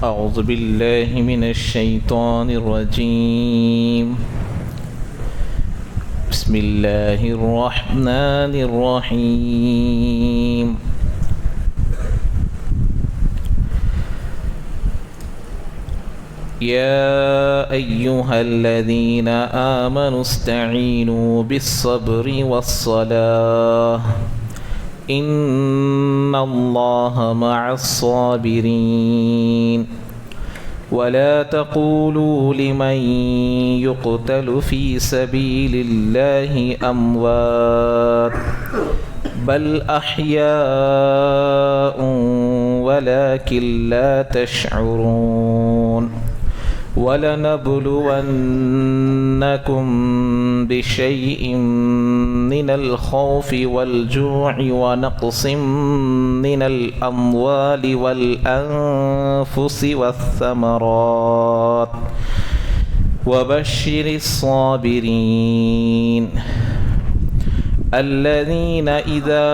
أعوذ بالله من الشيطان الرجيم. بسم الله الرحمن الرحيم. يا أيها الذين آمنوا استعينوا بالصبر والصلاة إن الله مع الصابرين. ولا تقولوا لمن يقتل في سبيل الله أموات بل أحياء ولكن لا تشعرون. ولنبلونكم بشيء من الخوف والجوع ونقص من الأموال والأنفس والثمرات وبشر الصابرين الذين إذا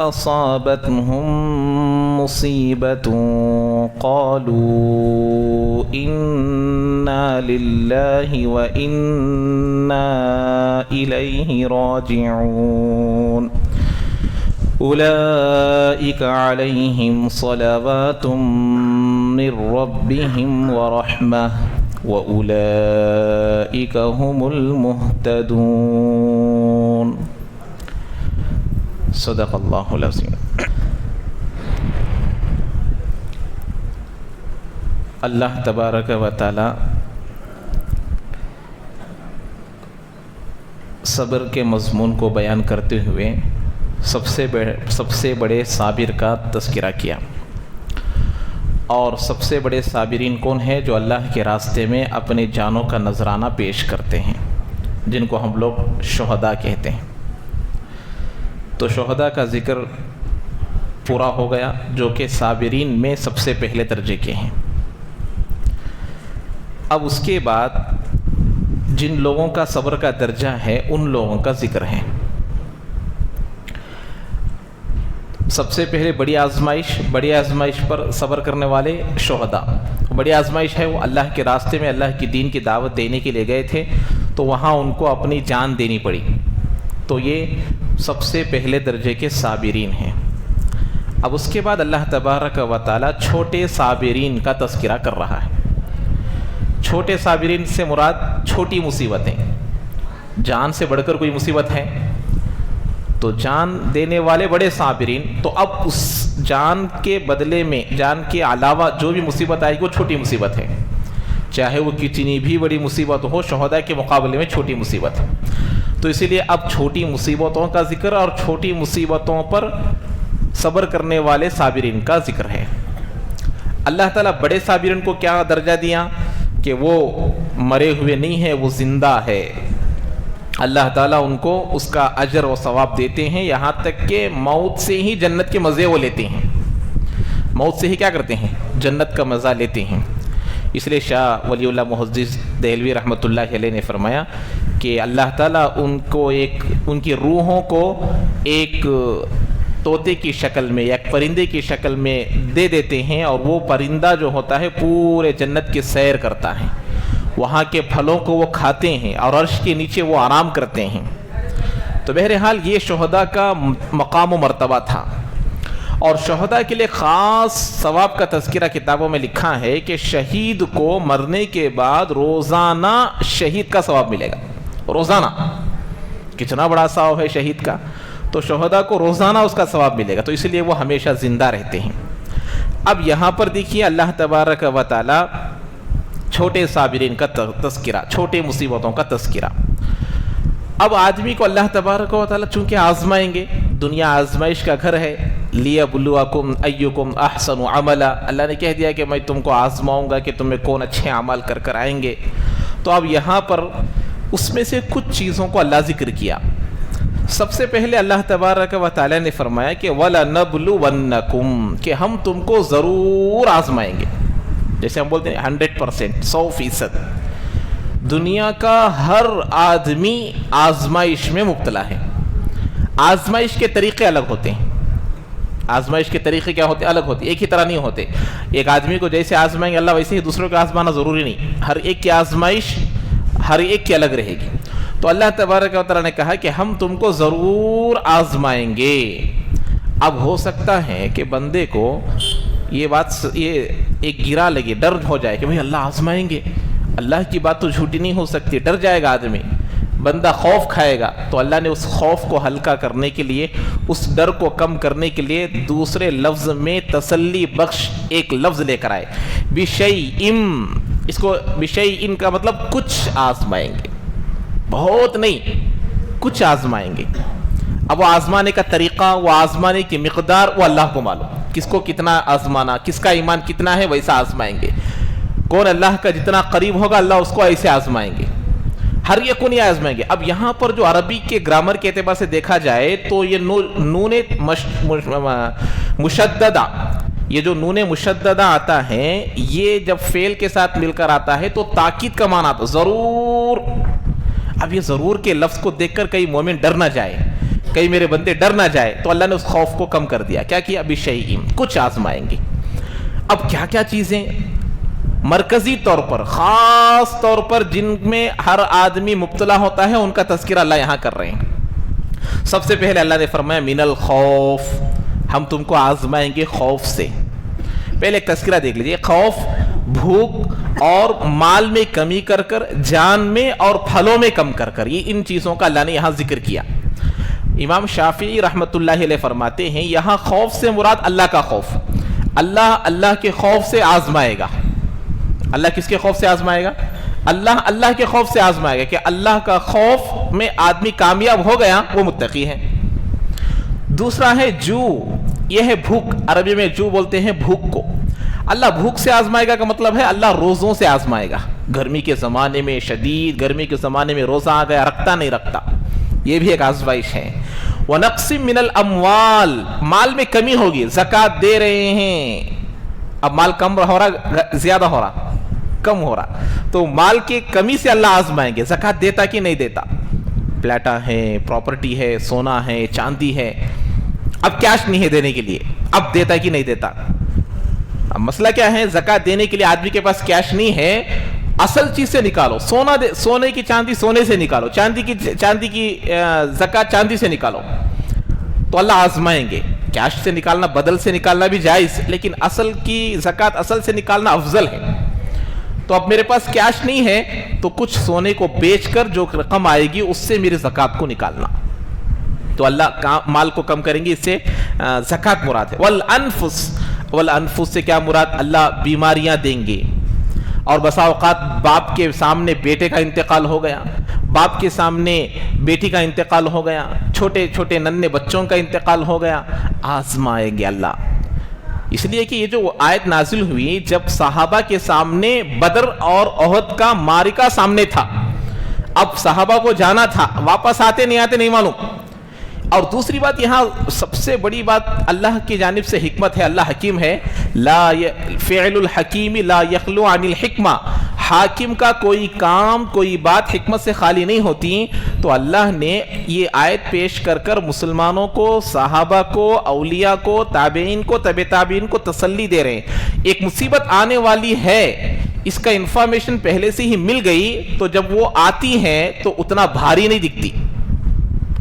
أصابتهم مصيبة قالوا إنا لله وإنا إليه راجعون. أولئك عليهم صلوات من ربهم ورحمة وأولئك هم المهتدون. صدق الله العظيم. اللہ تبارک و تعالی صبر کے مضمون کو بیان کرتے ہوئے سب سے بڑے صابر کا تذکرہ کیا. اور سب سے بڑے صابرین کون ہیں؟ جو اللہ کے راستے میں اپنے جانوں کا نذرانہ پیش کرتے ہیں، جن کو ہم لوگ شہداء کہتے ہیں. تو شہداء کا ذکر پورا ہو گیا، جو کہ صابرین میں سب سے پہلے درجے کے ہیں. اب اس کے بعد جن لوگوں کا صبر کا درجہ ہے ان لوگوں کا ذکر ہے. سب سے پہلے بڑی آزمائش پر صبر کرنے والے شہداء. بڑی آزمائش ہے، وہ اللہ کے راستے میں اللہ کی دین کی دعوت دینے کے لیے گئے تھے، تو وہاں ان کو اپنی جان دینی پڑی. تو یہ سب سے پہلے درجے کے صابرین ہیں. اب اس کے بعد اللہ تبارک و تعالی چھوٹے صابرین کا تذکرہ کر رہا ہے. چھوٹے صابرین سے مراد چھوٹی مصیبتیں. جان سے بڑھ کر کوئی مصیبت ہے تو جان دینے والے بڑے صابرین. تو اب اس جان کے بدلے میں، جان کے علاوہ جو بھی مصیبت آئے گی وہ چھوٹی مصیبت ہے، چاہے وہ کتنی بھی بڑی مصیبت ہو، شہداء کے مقابلے میں چھوٹی مصیبت ہے. تو اسی لیے اب چھوٹی مصیبتوں کا ذکر اور چھوٹی مصیبتوں پر صبر کرنے والے صابرین کا ذکر ہے. اللہ تعالیٰ بڑے صابرین کو کیا درجہ دیا کہ وہ مرے ہوئے نہیں ہیں، وہ زندہ ہے. اللہ تعالیٰ ان کو اس کا اجر و ثواب دیتے ہیں، یہاں تک کہ موت سے ہی جنت کے مزے وہ لیتے ہیں. موت سے ہی کیا کرتے ہیں؟ جنت کا مزہ لیتے ہیں. اس لیے شاہ ولی اللہ محدث دہلوی رحمۃ اللہ علیہ نے فرمایا کہ اللہ تعالیٰ ان کی روحوں کو ایک طوطے کی شکل میں یا ایک پرندے کی شکل میں دے دیتے ہیں، اور وہ پرندہ جو ہوتا ہے پورے جنت کی سیر کرتا ہے، وہاں کے پھلوں کو وہ کھاتے ہیں اور عرش کے نیچے وہ آرام کرتے ہیں. تو بہرحال یہ شہداء کا مقام و مرتبہ تھا. اور شہداء کے لیے خاص ثواب کا تذکرہ کتابوں میں لکھا ہے کہ شہید کو مرنے کے بعد روزانہ شہید کا ثواب ملے گا. روزانہ کتنا بڑا ثواب ہے شہید کا. تو شہداء کو روزانہ اس کا ثواب ملے گا، تو اس لیے وہ ہمیشہ زندہ رہتے ہیں. اب یہاں پر دیکھیے اللہ تبارک و تعالی چھوٹے صابرین کا تذکرہ، چھوٹے مصیبتوں کا تذکرہ. اب آدمی کو اللہ تبارک و تعالی چونکہ آزمائیں گے، دنیا آزمائش کا گھر ہے. لیبلوکم ایکم احسن عملا، اللہ نے کہہ دیا کہ میں تم کو آزماؤں گا کہ تم میں کون اچھے اعمال کر آئیں گے. تو اب یہاں پر اس میں سے کچھ چیزوں کو اللہ ذکر کیا. سب سے پہلے اللہ تبارک و تعالی نے فرمایا کہ وَلَنَبْلُوَنَّكُمْ، کہ ہم تم کو ضرور آزمائیں گے. جیسے ہم بولتے ہیں 100%، 100%. دنیا کا ہر آدمی آزمائش میں مبتلا ہے. آزمائش کے طریقے الگ ہوتے ہیں. آزمائش کے طریقے کیا ہوتے ہیں؟ الگ ہوتے ہیں، ایک ہی طرح نہیں ہوتے. ایک آدمی کو جیسے آزمائیں گے اللہ ویسے ہی دوسروں کو آزمانا ضروری نہیں. ہر ایک کی آزمائش ہر ایک کی الگ رہے گی. تو اللہ تبارک و تعالیٰ نے کہا کہ ہم تم کو ضرور آزمائیں گے. اب ہو سکتا ہے کہ بندے کو یہ ایک گرا لگے، ڈر ہو جائے کہ بھئی اللہ آزمائیں گے، اللہ کی بات تو جھوٹی نہیں ہو سکتی. ڈر جائے گا آدمی، بندہ خوف کھائے گا. تو اللہ نے اس خوف کو ہلکا کرنے کے لیے، اس ڈر کو کم کرنے کے لیے دوسرے لفظ میں تسلی بخش ایک لفظ لے کر آئے، بِشَيْءٍ. اس کو بِشَيْءٍ کا مطلب کچھ آزمائیں گے، بہت نہیں، کچھ آزمائیں گے. اب وہ آزمانے کا طریقہ، وہ آزمانے کی مقدار وہ اللہ کو معلوم، کس کو کتنا آزمانا، کس کا ایمان کتنا ہے ویسا آزمائیں گے. کون اللہ کا جتنا قریب ہوگا اللہ اس کو ایسے آزمائیں گے، ہر ایک کو نہیں آزمائیں گے. اب یہاں پر جو عربی کے گرامر کے اعتبار سے دیکھا جائے تو یہ نون مشددہ، یہ جو نون مشددہ آتا ہے یہ جب فعل کے ساتھ مل کر آتا ہے تو تاکید کا معنی آتا ضرور. اب یہ ضرور کے لفظ کو دیکھ کر کئی مومن ڈر نہ جائے، کئی میرے بندے ڈر نہ جائے، تو اللہ نے اس خوف کو کم کر دیا. کیا کیا؟ بِشَيْءٍ، کچھ آزمائیں گے. اب کیا کیا چیزیں مرکزی طور پر، خاص طور پر جن میں ہر آدمی مبتلا ہوتا ہے ان کا تذکرہ اللہ یہاں کر رہے ہیں. سب سے پہلے اللہ نے فرمایا من الخوف، ہم تم کو آزمائیں گے خوف سے. پہلے ایک تذکرہ دیکھ لیجئے. خوف بھوک اور مال میں کمی کر کر، جان میں اور پھلوں میں کم کر کر، یہ ان چیزوں کا اللہ نے یہاں ذکر کیا. امام شافعی رحمۃ اللہ علیہ فرماتے ہیں یہاں خوف سے مراد اللہ کا خوف. اللہ کے خوف سے آزمائے گا. اللہ کس کے خوف سے آزمائے گا؟ اللہ کے خوف سے آزمائے گا کہ اللہ کا خوف میں آدمی کامیاب ہو گیا وہ متقی ہے. دوسرا ہے جو، یہ ہے بھوک. عربی میں جو بولتے ہیں بھوک کو. اللہ بھوک سے آزمائے گا کا مطلب ہے اللہ روزوں سے آزمائے گا. گرمی کے زمانے میں، شدید گرمی کے زمانے میں روزہ آ گیا، رکھتا نہیں رکھتا، یہ بھی ایک آزمائش ہے. وَنَقْسٍ مِّنَ الْأَمْوَالِ، مال میں کمی ہوگی، زکوٰۃ دے رہے ہیں، اب مال کم ہو رہا، زیادہ ہو رہا، کم ہو رہا، تو مال کی کمی سے اللہ آزمائیں گے. زکوٰۃ دیتا کہ نہیں دیتا، پلاٹا ہے، پراپرٹی ہے، سونا ہے، چاندی ہے، اب کیش نہیں ہے دینے کے لیے، اب دیتا کہ نہیں دیتا. اب مسئلہ کیا ہے؟ زکوٰۃ دینے کے لیے آدمی کے پاس کیش نہیں ہے، اصل چیز سے نکالو. سونے کی چاندی سونے سے نکالو، چاندی کی زکوٰۃ چاندی سے نکالو، تو اللہ آزمائیں گے. کیش سے نکالنا، بدل سے نکالنا بھی جائز، لیکن اصل کی زکوٰۃ اصل سے نکالنا افضل ہے. تو اب میرے پاس کیش نہیں ہے تو کچھ سونے کو بیچ کر جو رقم آئے گی اس سے میری زکوٰۃ کو نکالنا. تو اللہ مال کو کم کریں گے، اس سے زکوٰۃ مراد ہے. والانفس سے کیا مراد؟ اللہ بیماریاں دیں گے. اور بسا اوقات باپ کے سامنے بیٹے کا انتقال ہو گیا، باپ کے سامنے بیٹی کا انتقال ہو گیا، چھوٹے چھوٹے ننھے بچوں کا انتقال ہو گیا، آزمائیں گے اللہ. اس لیے کہ یہ جو آیت نازل ہوئی جب صحابہ کے سامنے بدر اور احد کا معرکہ سامنے تھا، اب صحابہ کو جانا تھا، واپس آتے نہیں معلوم. اور دوسری بات یہاں سب سے بڑی بات اللہ کی جانب سے حکمت ہے، اللہ حکیم ہے. فعل الحکیم لا یخلو عن الحکمہ، حاکم کا کوئی کام کوئی بات حکمت سے خالی نہیں ہوتی. تو اللہ نے یہ آیت پیش کر کر مسلمانوں کو، صحابہ کو، اولیاء کو، تابعین کو، تبع تابعین کو تسلی دے رہے ہیں. ایک مصیبت آنے والی ہے، اس کا انفارمیشن پہلے سے ہی مل گئی، تو جب وہ آتی ہے تو اتنا بھاری نہیں دکھتی.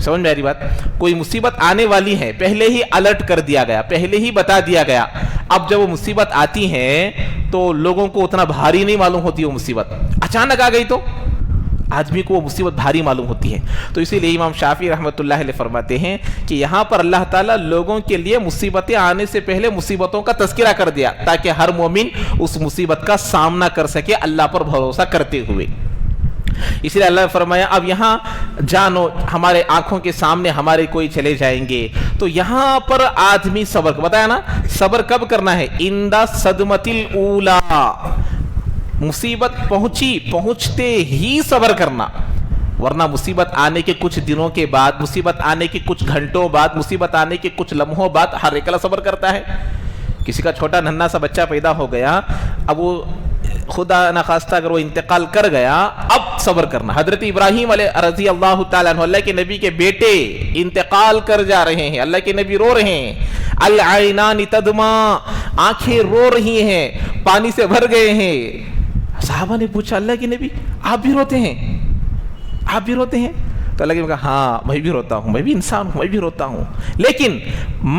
سمجھ میں آ رہی بات؟ کوئی مصیبت آنے والی ہے، پہلے ہی الرٹ کر دیا گیا، پہلے ہی بتا دیا گیا. اب جب وہ مصیبت آتی ہے تو لوگوں کو اتنا بھاری نہیں معلوم ہوتی. وہ مصیبت اچانک آ گئی تو آدمی کو وہ مصیبت بھاری معلوم ہوتی ہے. تو اسی لیے امام شافعی رحمۃ اللہ علیہ فرماتے ہیں کہ یہاں پر اللہ تعالیٰ لوگوں کے لیے مصیبتیں آنے سے پہلے مصیبتوں کا تذکرہ کر دیا تاکہ ہر مومن اس مصیبت کا سامنا کر سکے اللہ پر بھروسہ کرتے ہوئے. اس لیے اللہ نے فرمایا اب یہاں جانو، ہمارے آنکھوں کے سامنے ہمارے کوئی چلے جائیں گے، تو یہاں پر آدمی صبر، بتایا نا صبر کب کرنا ہے؟ عند صدمۃ الاولی، مصیبت پہنچتے ہی صبر کرنا. ورنہ مصیبت آنے کے کچھ دنوں کے بعد، مصیبت آنے کے کچھ گھنٹوں بعد، مصیبت آنے کے کچھ لمحوں بعد ہر ایک صبر کرتا ہے. کسی کا چھوٹا ننھا سا بچہ پیدا ہو گیا، اب وہ خدا نخواستہ اگر وہ انتقال کر گیا، اب صبر کرنا. حضرت ابراہیم علیہ رضی اللہ تعالیٰ عنہ, اللہ کے نبی کے بیٹے انتقال کر جا رہے ہیں, اللہ کے نبی رو رہے ہیں, العینان تدما, آنکھیں رو رہی ہیں, پانی سے بھر گئے ہیں. صحابہ نے پوچھا اللہ کے نبی آپ بھی روتے ہیں, آپ بھی روتے ہیں؟ تو اللہ نے کہا ہاں میں بھی روتا ہوں, میں بھی انسان ہوں, میں بھی روتا ہوں, لیکن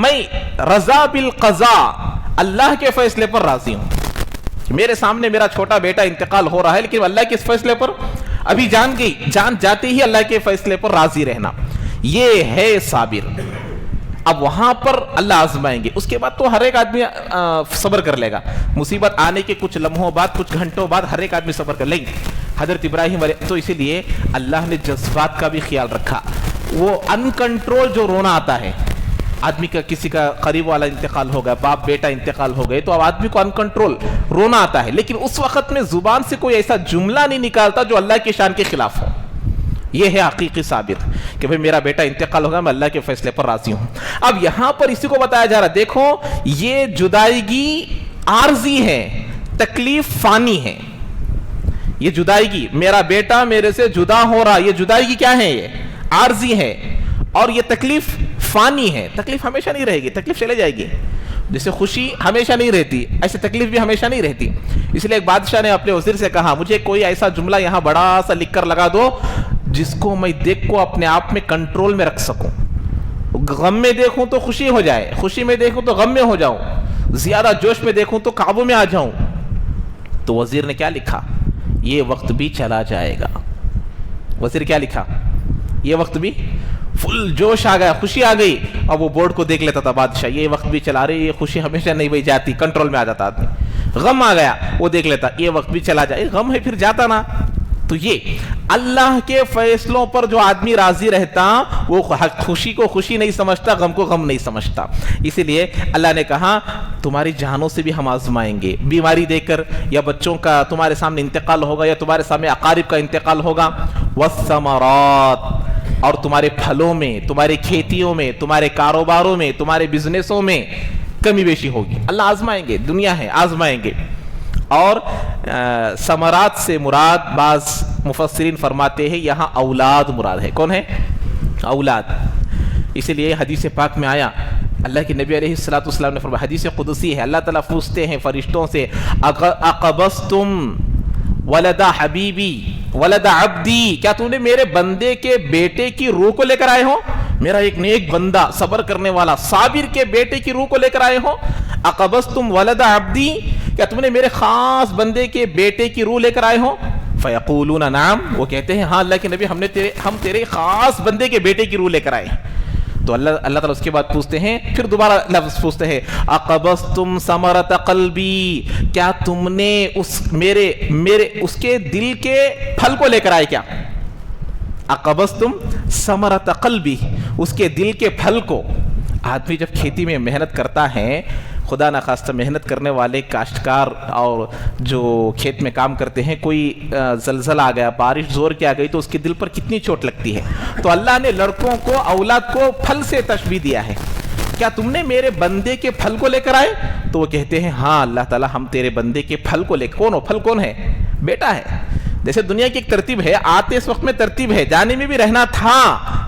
میں رضا بالقضاء, اللہ کے فیصلے پر راضی ہوں. میرے سامنے میرا چھوٹا بیٹا انتقال ہو رہا ہے, لیکن اللہ کے فیصلے پر ابھی جان جاتے ہی اللہ کے فیصلے پر راضی رہنا, یہ ہے صابر. اب وہاں پر اللہ آزمائیں گے, اس کے بعد تو ہر ایک آدمی صبر کر لے گا. مصیبت آنے کے کچھ لمحوں بعد, کچھ گھنٹوں بعد ہر ایک آدمی صبر کر لیں گے. حضرت ابراہیم علیہ, تو اسی لیے اللہ نے جذبات کا بھی خیال رکھا. وہ ان کنٹرول جو رونا آتا ہے, آدمی کا کسی کا قریب والا انتقال ہو گیا, باپ بیٹا انتقال ہو گئے, تو اب آدمی کو ان کنٹرول رونا آتا ہے, لیکن اس وقت میں زبان سے کوئی ایسا جملہ نہیں نکالتا جو اللہ کی شان کے خلاف ہو. یہ ہے حقیقی صابر کہ بھئی میرا بیٹا انتقال ہوگا, میں اللہ کے فیصلے پر راضی ہوں. اب یہاں پر اسی کو بتایا جا رہا, دیکھو یہ جدائیگی عارضی ہے, تکلیف فانی ہے. یہ جدائیگی, میرا بیٹا میرے سے جدا ہو رہا, یہ جدائیگی کیا ہے؟ یہ عارضی ہے. اور یہ تکلیف فانی ہے, تکلیف ہمیشہ نہیں رہے گی, تکلیف چلے جائے گی. جیسے خوشی ہمیشہ نہیں رہتی, ایسے تکلیف بھی ہمیشہ نہیں رہتی. اس لیے ایک بادشاہ نے اپنے وزیر سے کہا مجھے کوئی ایسا جملہ یہاں بڑا سا لکھ کر لگا دو جس کو میں دیکھ کو اپنے آپ میں کنٹرول میں رکھ سکوں. غم میں دیکھوں تو خوشی ہو جائے, خوشی میں دیکھوں تو غم میں ہو جاؤں, زیادہ جوش میں دیکھوں تو قابو میں آ جاؤں. تو وزیر نے کیا لکھا؟ یہ وقت بھی چلا جائے گا. وزیر کیا لکھا؟ یہ وقت بھی, فل جوش آ گیا, خوشی آ گئی. اب وہ بورڈ کو دیکھ لیتا تھا بادشاہ, یہ وقت بھی چلا رہی, یہ خوشی ہمیشہ نہیں بھئی جاتی, کنٹرول میں آ جاتا آدمی. غم آ گیا, وہ دیکھ لیتا, یہ وقت بھی چلا جائے, غم ہے پھر جاتا نا. تو یہ اللہ کے فیصلوں پر جو آدمی راضی رہتا وہ خوشی کو خوشی نہیں سمجھتا, غم کو غم نہیں سمجھتا. اسی لیے اللہ نے کہا تمہاری جانوں سے بھی ہم آزمائیں گے. بیماری دے کر, یا بچوں کا تمہارے سامنے انتقال ہوگا, یا تمہارے سامنے اقارب کا انتقال ہوگا. والثمرات, اور تمہارے پھلوں میں, تمہارے کھیتیوں میں, تمہارے کاروباروں میں, تمہارے بزنسوں میں کمی بیشی ہوگی. اللہ آزمائیں گے, دنیا ہے آزمائیں گے. اور ثمرات سے مراد بعض مفسرین فرماتے ہیں یہاں اولاد مراد ہے. کون ہے؟ اولاد. اسی لیے حدیث پاک میں آیا, اللہ کے نبی علیہ الصلوۃ والسلام نے فرمایا, حدیث قدسی ہے, اللہ تعالیٰ پوچھتے ہیں فرشتوں سے اقبضتم ولد حبیبی ولد عبدی, کیا تم نے میرے بندے کے بیٹے کی روح کو لے کر آئے ہو؟ میرا ایک نیک بندہ, صبر کرنے والا, صابر کے بیٹے کی روح کو لے کر آئے ہو. اقبضتم ولد عبدی, کیا تم نے میرے خاص بندے کے بیٹے کی روح لے کر آئے ہو؟ فیقولون نعم, وہ کہتے ہیں ہاں اللہ کے نبی, ہم تیرے خاص بندے کے بیٹے کی روح لے کر آئے ہیں. تو اللہ تعالیٰ اس کے بعد پوچھتے ہیں, پھر دوبارہ لفظ پوچھتے ہیں اقبضتم ثمرۃ قلبی, کیا تم نے میرے اس کے دل کے پھل کو لے کر آئے کیا؟ اقبضتم ثمرۃ قلبی, اس کے دل کے پھل کو. آدمی جب کھیتی میں محنت کرتا ہے, خدا نخواستہ محنت کرنے والے کاشتکار اور جو کھیت میں کام کرتے ہیں, کوئی زلزلہ آ گیا, بارش زور کی آ گئی, تو اس کے دل پر کتنی چوٹ لگتی ہے. تو اللہ نے لڑکوں کو, اولاد کو پھل سے تشبیہ دیا ہے. کیا تم نے میرے بندے کے پھل کو لے کر آئے؟ تو وہ کہتے ہیں ہاں اللہ تعالیٰ ہم تیرے بندے کے پھل کو لے. کون ہو پھل؟ کون ہے؟ بیٹا ہے. جیسے دنیا کی ایک ترتیب ہے, آتے اس وقت میں ترتیب ہے, جانے میں بھی رہنا تھا,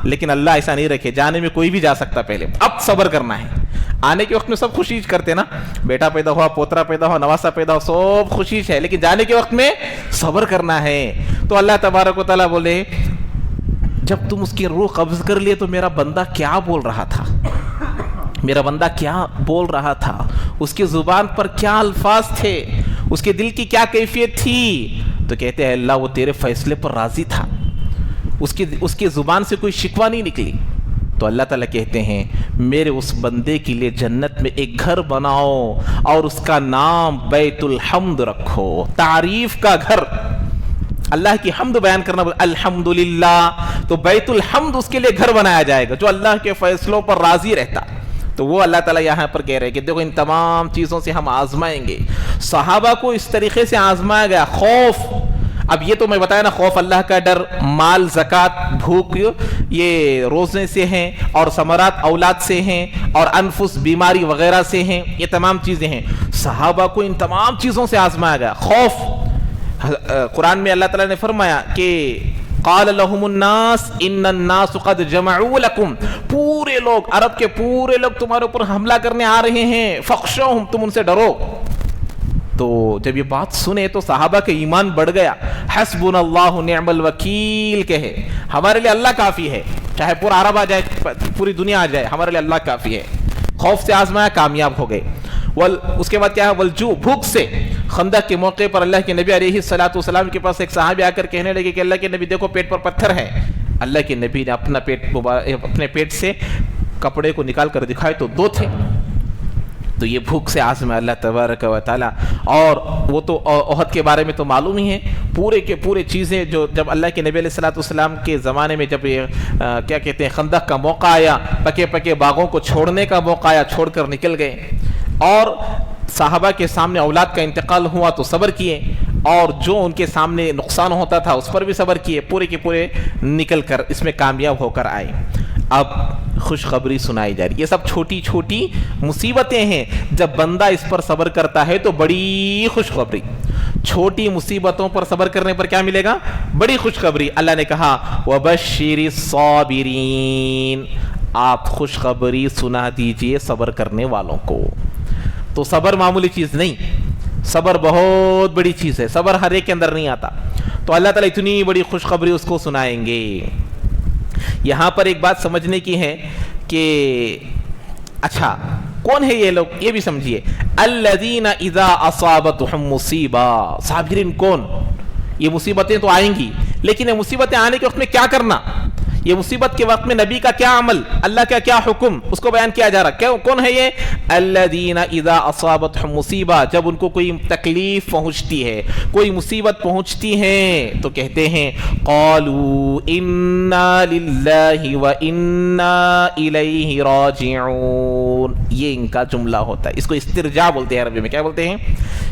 لیکن اللہ ایسا نہیں رکھے, جانے میں کوئی بھی جا سکتا پہلے. اب صبر کرنا ہے. آنے کے وقت میں سب خوشی کرتے نا, بیٹا پیدا ہوا, پوترا پیدا ہوا, نواسا پیدا ہوا, سب خوشی ہے, لیکن جانے کے وقت میں صبر کرنا ہے. تو اللہ تبارک و تعالیٰ بولے جب تم اس کی روح قبض کر لیے تو میرا بندہ کیا بول رہا تھا, میرا بندہ کیا بول رہا تھا, اس کی زبان پر کیا الفاظ تھے, اس کے دل کی کیا کیفیت تھی. تو کہتے ہیں اللہ وہ تیرے فیصلے پر راضی تھا, اس کی زبان سے کوئی شکوہ نہیں نکلی. تو اللہ تعالیٰ کہتے ہیں میرے اس بندے کے لیے جنت میں ایک گھر بناؤ اور اس کا نام بیت الحمد رکھو, تعریف کا گھر. اللہ کی حمد بیان کرنا, الحمدللہ. تو بیت الحمد اس کے لیے گھر بنایا جائے گا جو اللہ کے فیصلوں پر راضی رہتا. تو وہ اللہ تعالیٰ یہاں پر کہہ رہے ہیں کہ دیکھو ان تمام چیزوں سے ہم آزمائیں گے. صحابہ کو اس طریقے سے آزمایا گیا. خوف, اب یہ تو میں بتایا نا, خوف اللہ کا ڈر, مال, زکوٰۃ, بھوک, یہ روزے سے ہیں, اور ثمرات اولاد سے ہیں, اور انفس بیماری وغیرہ سے ہیں, یہ تمام چیزیں ہیں. صحابہ کو ان تمام چیزوں سے آزمایا گیا. خوف, قرآن میں اللہ تعالیٰ نے فرمایا کہ قال لهم الناس ان الناس قد جمعوا لكم، پورے لوگ، عرب کے پورے لوگ تمہارے اوپر حملہ کرنے آ رہے ہیں، فخشوہم، تم ان سے ڈرو۔ تو جب یہ بات سنے تو صحابہ کا ایمان بڑھ گیا۔ حسبنا اللہ نعم الوکیل کہے، ہمارے لیے اللہ کافی ہے، چاہے پورا عرب آ جائے، پوری دنیا آ جائے، ہمارے لیے اللہ کافی ہے۔ خوف سے آزمایا، کامیاب ہو گئے۔ اس کے بعد کیا ہے؟ والجوع، بھوک سے۔ خندق کے موقع پر اللہ کے نبی علیہ الصلوۃ والسلام کے پاس ایک صحابی آ کر کہنے لگے کہ اللہ کے نبی دیکھو پیٹ پر پتھر ہے۔ اللہ کے نبی نے اپنے پیٹ سے کپڑے کو نکال کر دکھائے تو 2 تھے۔ تو یہ بھوک سے آزما اللہ تبارک و تعالیٰ۔ اور وہ تو احد کے بارے میں تو معلوم ہی ہے، پورے کے پورے چیزیں جو جب اللہ کے نبی علیہ الصلوۃ والسلام کے زمانے میں جب یہ کیا کہتے ہیں خندق کا موقع آیا، پکے پکے باغوں کو چھوڑنے کا موقع آیا، چھوڑ کر نکل گئے۔ اور صحابہ کے سامنے اولاد کا انتقال ہوا تو صبر کیے، اور جو ان کے سامنے نقصان ہوتا تھا اس پر بھی صبر کیے، پورے کے پورے نکل کر اس میں کامیاب ہو کر آئے۔ اب خوشخبری سنائی جا رہی، یہ سب چھوٹی چھوٹی مصیبتیں ہیں، جب بندہ اس پر صبر کرتا ہے تو بڑی خوشخبری۔ چھوٹی مصیبتوں پر صبر کرنے پر کیا ملے گا؟ بڑی خوشخبری۔ اللہ نے کہا وَبَشِّرِ الصَّابِرِينَ، آپ خوشخبری سنا دیجئے صبر کرنے والوں کو۔ تو صبر معمولی چیز نہیں، صبر بہت بڑی چیز ہے، صبر ہر ایک کے اندر نہیں آتا۔ تو اللہ تعالیٰ اتنی بڑی خوشخبری اس کو سنائیں گے۔ یہاں پر ایک بات سمجھنے کی ہے کہ اچھا کون ہے یہ لوگ، یہ بھی سمجھیے۔ الذین اذا اصابتهم مصیبہ، صابرین کون؟ یہ مصیبتیں تو آئیں گی، لیکن یہ مصیبتیں آنے کے وقت میں کیا کرنا، یہ مصیبت کے وقت میں نبی کا کیا عمل، اللہ کا کیا حکم، اس کو بیان کیا جا رہا۔ کون ہے یہ؟ الذین اذا اصابتهم مصیبہ، جب ان کو کوئی تکلیف پہنچتی ہے، کوئی مصیبت پہنچتی ہے تو کہتے ہیں قالوا انا للہ وانا الیہ راجعون، یہ ان کا جملہ ہوتا ہے۔ اس کو استرجاع بولتے ہیں، عربی میں کیا بولتے ہیں؟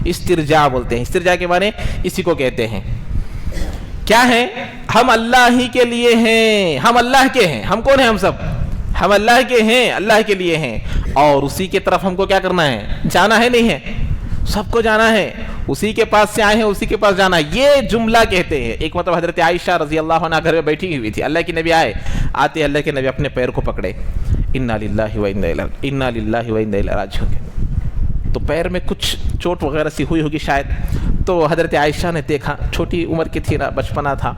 استرجاع بولتے ہیں۔ استرجاع کے معنی اسی کو کہتے ہیں۔ کیا ہے؟ ہم اللہ ہی کے لیے ہیں، ہم اللہ کے ہیں۔ ہم کون ہیں؟ ہم سب ہم اللہ کے ہیں، اللہ کے لیے ہیں، اور اسی کے طرف ہم کو کیا کرنا ہے؟ جانا ہے، نہیں ہے؟ سب کو جانا ہے، اسی کے پاس سے آئے ہیں، اسی کے پاس جانا ہے، یہ جملہ کہتے ہیں۔ ایک مطلب حضرت عائشہ رضی اللہ عنہا گھر میں بیٹھی ہوئی تھی، اللہ کے نبی آتے اللہ کے نبی اپنے پیر کو پکڑے، انا للہ و انا الیہ راجعون، تو پیر میں کچھ چوٹ وغیرہ سی ہوئی ہوگی شاید۔ تو حضرت عائشہ نے دیکھا، چھوٹی عمر کی تھی نا، بچپنا تھا،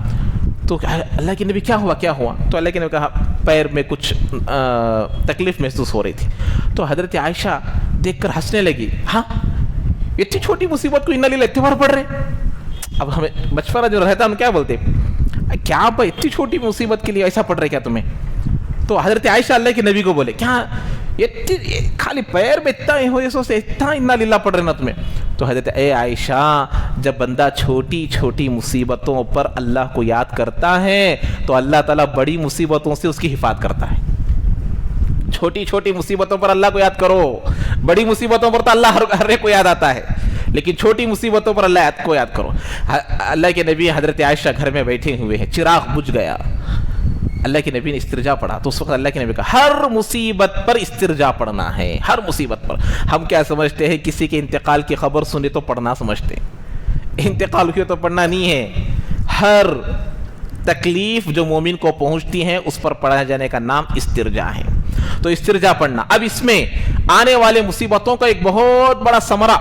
تو اللہ کے نبی کیا ہوا کیا ہوا؟ تو اللہ کے نبی کہا پیر میں کچھ تکلیف محسوس ہو رہی تھی۔ تو حضرت عائشہ دیکھ کر ہنسنے لگی، ہاں اتنی چھوٹی مصیبت کو انا للہ اتنے بار پڑھ رہے۔ اب ہمیں بچپنا جو رہتا ہم کیا بولتے، کیا آپ اتنی چھوٹی مصیبت کے لیے ایسا پڑھ رہے کیا تمہیں؟ تو حضرت عائشہ اللہ کے نبی کو بولے کیا خالی پیر میں اتنا ہو سو سے اتنا انا للہ پڑھ رہے نا تمہیں؟ تو حضرت اے عائشہ، جب بندہ چھوٹی چھوٹی مصیبتوں پر اللہ کو یاد کرتا ہے تو اللہ تعالیٰ بڑی مصیبتوں سے اس کی حفاظت کرتا ہے۔ چھوٹی چھوٹی مصیبتوں پر اللہ کو یاد کرو، بڑی مصیبتوں پر تو اللہ ہر ایک کو یاد آتا ہے، لیکن چھوٹی مصیبتوں پر اللہ کو یاد کرو۔ اللہ کے نبی حضرت عائشہ گھر میں بیٹھے ہوئے ہیں، چراغ بجھ گیا، اللہ کے نبی نے استرجاع پڑھا، تو اس وقت اللہ کے نبی کہا ہر مصیبت پر استرجاع پڑھنا ہے، ہر مصیبت پر۔ ہم کیا سمجھتے ہیں، کسی کے انتقال کی خبر سنے تو پڑھنا سمجھتے ہیں، انتقال کیوں تو پڑھنا نہیں ہے۔ ہر تکلیف جو مومن کو پہنچتی ہے اس پر پڑھا جانے کا نام استرجاع ہے، تو استرجاع پڑھنا۔ اب اس میں آنے والے مصیبتوں کا ایک بہت بڑا ثمرہ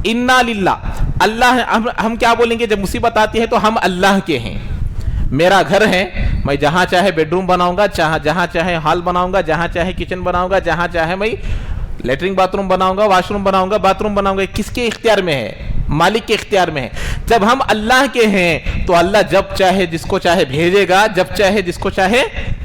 انا للہ، اللہ، ہم کیا بولیں گے جب مصیبت آتی ہے تو ہم اللہ کے ہیں۔ میرا گھر ہے، میں جہاں چاہے بیڈ روم بناؤں گا، جہاں چاہے ہال بناؤں گا، جہاں چاہے کچن بناؤں گا، جہاں چاہے میں لیٹرنگ باتھ روم بناؤں گا، واش روم بناؤں گا، باتھ روم بناؤں گا۔ کس کے اختیار میں ہے؟ مالک کے اختیار میں ہے۔ جب ہم اللہ کے ہیں تو اللہ جب چاہے جس کو چاہے بھیجے گا، جب چاہے جس کو چاہے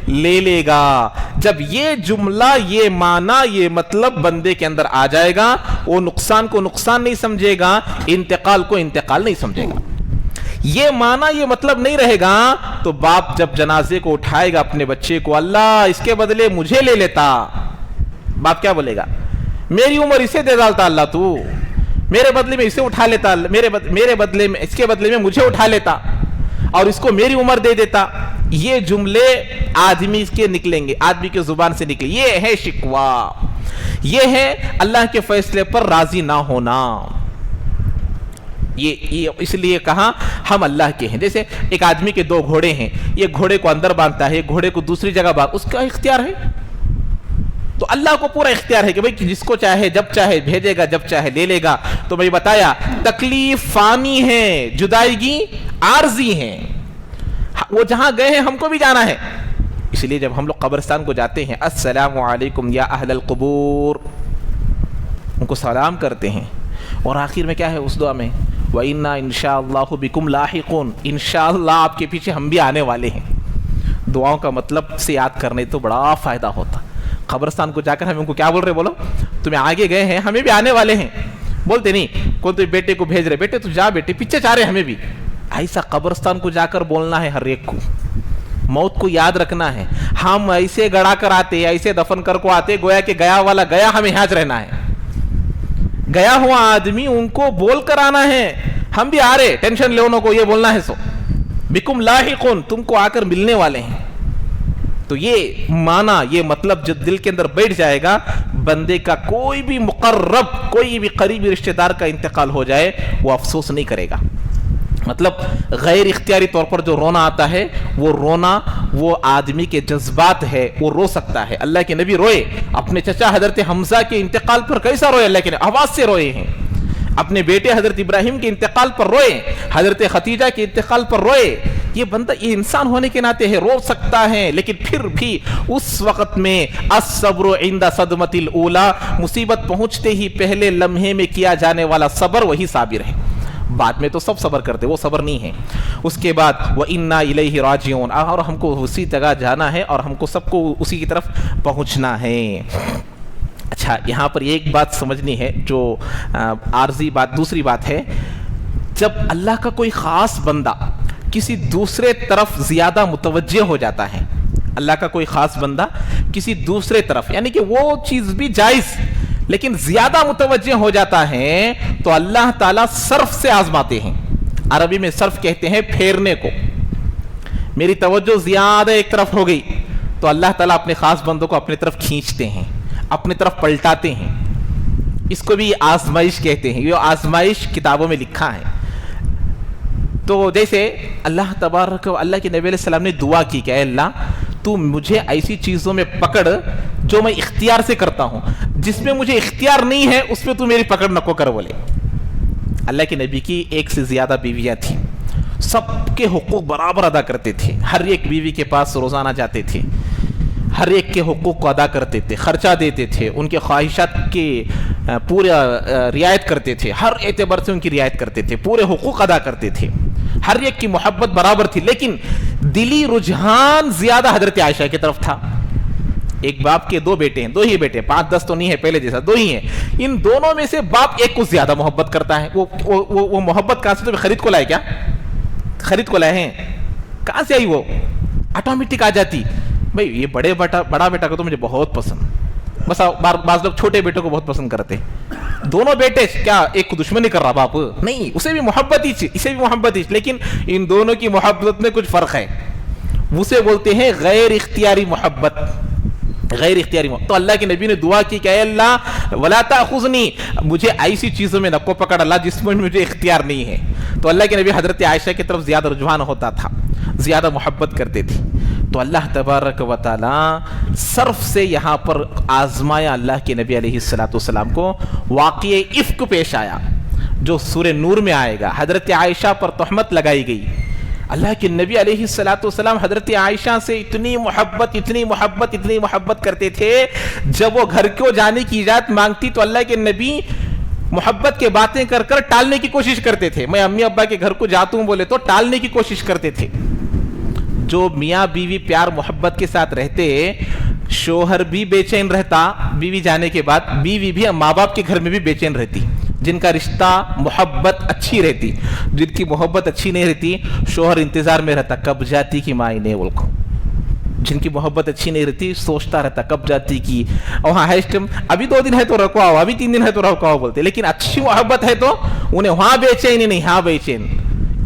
لے لے گا۔ جب یہ جملہ، یہ معنی، یہ مطلب بندے کے اندر آ جائے گا، وہ نقصان کو نقصان نہیں سمجھے گا، انتقال کو انتقال نہیں سمجھے گا۔ یہ معنی، یہ مطلب نہیں رہے گا تو باپ جب جنازے کو اٹھائے گا اپنے بچے کو، اللہ اس کے بدلے مجھے لے لیتا، باپ کیا بولے گا؟ میری عمر اسے دے ڈالتا اللہ، تو میرے بدلے میں اسے اٹھا لیتا، میرے بدلے میں، اس کے بدلے میں مجھے اٹھا لیتا اور اس کو میری عمر دے دیتا۔ یہ جملے آدمی کے نکلیں گے، آدمی کے زبان سے نکلے، یہ ہے شکوہ، یہ ہے اللہ کے فیصلے پر راضی نہ ہونا۔ یہ اس لیے کہا ہم اللہ کے ہیں. جیسے ایک آدمی کے 2 گھوڑے ہیں, یہ گھوڑے کو اندر باندھتا ہے, گھوڑے کو دوسری جگہ باندھ, اس کا اختیار ہے. تو اللہ کو پورا اختیار ہے کہ بھئی جس کو چاہے جب چاہے بھیجے گا, جب چاہے لے لے گا. تو میں بتایا تکلیف فانی ہے, جدائیگی عارضی ہے. وہ جہاں گئے ہیں ہم کو بھی جانا ہے. اس لیے جب ہم لوگ قبرستان کو جاتے ہیں, السلام علیکم یا اہل القبور, ان کو سلام کرتے ہیں. اور آخر میں کیا ہے اس دعا میں, وَإِنَّا إِنْ شَاءَ اللَّهُ بِكُمْ لَاحِقُونَ, انشاءاللہ آپ کے پیچھے ہم بھی آنے والے ہیں. دعاؤں کا مطلب سے یاد کرنے تو بڑا فائدہ ہوتا. قبرستان کو جا کر ہم ان کو کیا بول رہے, بولو تمہیں آگے گئے ہیں, ہمیں بھی آنے والے ہیں. بولتے نہیں کوئی تو بیٹے کو بھیج رہے, بیٹے تو جا بیٹے, پیچھے چاہ رہے ہمیں بھی. ایسا قبرستان کو جا کر بولنا ہے ہر ایک کو, موت کو یاد رکھنا ہے. ہم ایسے گڑا کر آتے, ایسے دفن کر کو آتے, گویا کہ گیا والا گیا, ہمیں یہاں رہنا ہے. گیا ہوا آدمی ان کو بول کر آنا ہے, ہم بھی آ رہے, ٹینشن لے انہوں کو یہ بولنا ہے. سو بکم لاحقون, تم کو آ کر ملنے والے ہیں. تو یہ معنی, یہ مطلب جو دل کے اندر بیٹھ جائے گا, بندے کا کوئی بھی مقرب, کوئی بھی قریبی رشتہ دار کا انتقال ہو جائے وہ افسوس نہیں کرے گا. مطلب غیر اختیاری طور پر جو رونا آتا ہے, وہ رونا وہ آدمی کے جذبات ہے, وہ رو سکتا ہے. اللہ کے نبی روئے, اپنے چچا حضرت حمزہ کے انتقال پر کیسا روئے, اللہ کے نبی آواز سے روئے ہیں. اپنے بیٹے حضرت ابراہیم کے انتقال پر روئے, حضرت خدیجہ کے انتقال پر روئے. یہ بندہ, یہ انسان ہونے کے ناطے ہے, رو سکتا ہے. لیکن پھر بھی اس وقت میں الصبر عند صدمۃ الاولی, مصیبت پہنچتے ہی پہلے لمحے میں کیا جانے والا صبر, وہی صابر ہے. بعد میں تو سب صبر کرتے, وہ صبر نہیں ہے. اس کے بعد وَإِنَّا إِلَيْهِ رَاجِعُونَ, اور ہم کو اسی جگہ جانا ہے اور ہم کو سب کو اسی کی طرف پہنچنا ہے. اچھا, یہاں پر ایک بات سمجھنی ہے جو عارضی بات. دوسری بات ہے, جب اللہ کا کوئی خاص بندہ کسی دوسرے طرف زیادہ متوجہ ہو جاتا ہے, اللہ کا کوئی خاص بندہ کسی دوسرے طرف, یعنی کہ وہ چیز بھی جائز لیکن زیادہ متوجہ ہو جاتا ہے, تو اللہ تعالیٰ صرف سے آزماتے ہیں. عربی میں صرف کہتے ہیں پھیرنے کو. میری توجہ زیادہ ایک طرف ہو گئی تو اللہ تعالیٰ اپنے خاص بندوں کو اپنے طرف کھینچتے ہیں, اپنے طرف پلٹاتے ہیں. اس کو بھی آزمائش کہتے ہیں. یہ آزمائش کتابوں میں لکھا ہے. تو جیسے اللہ تبارک و اللہ کے نبی علیہ السلام نے دعا کی کہ اے اللہ تو مجھے ایسی چیزوں میں پکڑ جو میں اختیار سے کرتا ہوں, جس میں مجھے اختیار نہیں ہے اس میں تو میری پکڑ نکو کر. بولے اللہ کے نبی کی 1 سے زیادہ بیویاں تھیں, سب کے حقوق برابر ادا کرتے تھے. ہر ایک بیوی کے پاس روزانہ جاتے تھے, ہر ایک کے حقوق کو ادا کرتے تھے, خرچہ دیتے تھے, ان کے خواہشات کی پورا رعایت کرتے تھے, ہر اعتبار سے ان کی رعایت کرتے تھے, پورے حقوق ادا کرتے تھے. ہر ایک کی محبت برابر تھی, لیکن دلی رجحان زیادہ حضرت عائشہ کی طرف تھا. ایک باپ کے 2 بیٹے ہیں, 2 ہی بیٹے, 5-10 تو نہیں ہے پہلے جیسا, 2 ہی ہیں. ان دونوں میں سے باپ ایک کو زیادہ محبت کرتا ہے. وہ محبت کہاں سے, تو خرید کو لائے, کیا خرید کو لائے ہیں, کہاں سے آئی, وہ آٹومیٹک آ جاتی. بھئی یہ بڑا بیٹا کو تو مجھے بہت پسند, بس بعض لوگ چھوٹے بیٹوں کو بہت پسند کرتے. دونوں بیٹے کیا ایک کو دشمنی کر رہا باپ, نہیں, اسے بھی محبت ہی, اسے بھی محبت ہی, لیکن ان دونوں کی محبت میں کچھ فرق ہے. اسے بولتے ہیں غیر اختیاری محبت, غیر اختیاری محبت. تو اللہ کے نبی نے دعا کی کہ اے اللہ ولا تاخذنی, مجھے ایسی چیزوں میں نہ کو پکڑ اللہ جس میں مجھے اختیار نہیں ہے. تو اللہ کے نبی حضرت عائشہ کی طرف زیادہ رجحان ہوتا تھا, زیادہ محبت کرتے تھے. تو اللہ تبارک و تعالی صرف سے یہاں پر آزمایا اللہ کے نبی علیہ السلام کو. واقعہ افک پیش آیا جو سورہ نور میں آئے گا. حضرت عائشہ پر تہمت لگائی گئی. اللہ کے نبی علیہ السلام حضرت عائشہ سے اتنی محبت کرتے تھے, جب وہ گھر کو جانے کی اجازت مانگتی تو اللہ کے نبی محبت کے باتیں کر کر ٹالنے کی کوشش کرتے تھے. میں امی ابا کے گھر کو جاتا ہوں بولے تو ٹالنے کی کوشش کرتے تھے. جو میاں بیوی پیار محبت کے ساتھ رہتے, شوہر بھی بے چین رہتا بیوی جانے کے بعد, بیوی بھی ماں باپ کے گھر میں بھی بے چین رہتی. جن کا رشتہ محبت اچھی رہتی, جن کی محبت اچھی نہیں رہتی, شوہر انتظار میں رہتا کب جاتی کی ماں نے وہ کو. جن کی محبت اچھی نہیں رہتی سوچتا رہتا کب جاتی کی, اور ہاں ابھی 2 دن ہے تو رکو آؤ, ابھی 3 دن ہے تو رکو آؤ بولتے. لیکن اچھی محبت ہے تو انہیں وہاں بے چین نہیں, ہاں بے چین,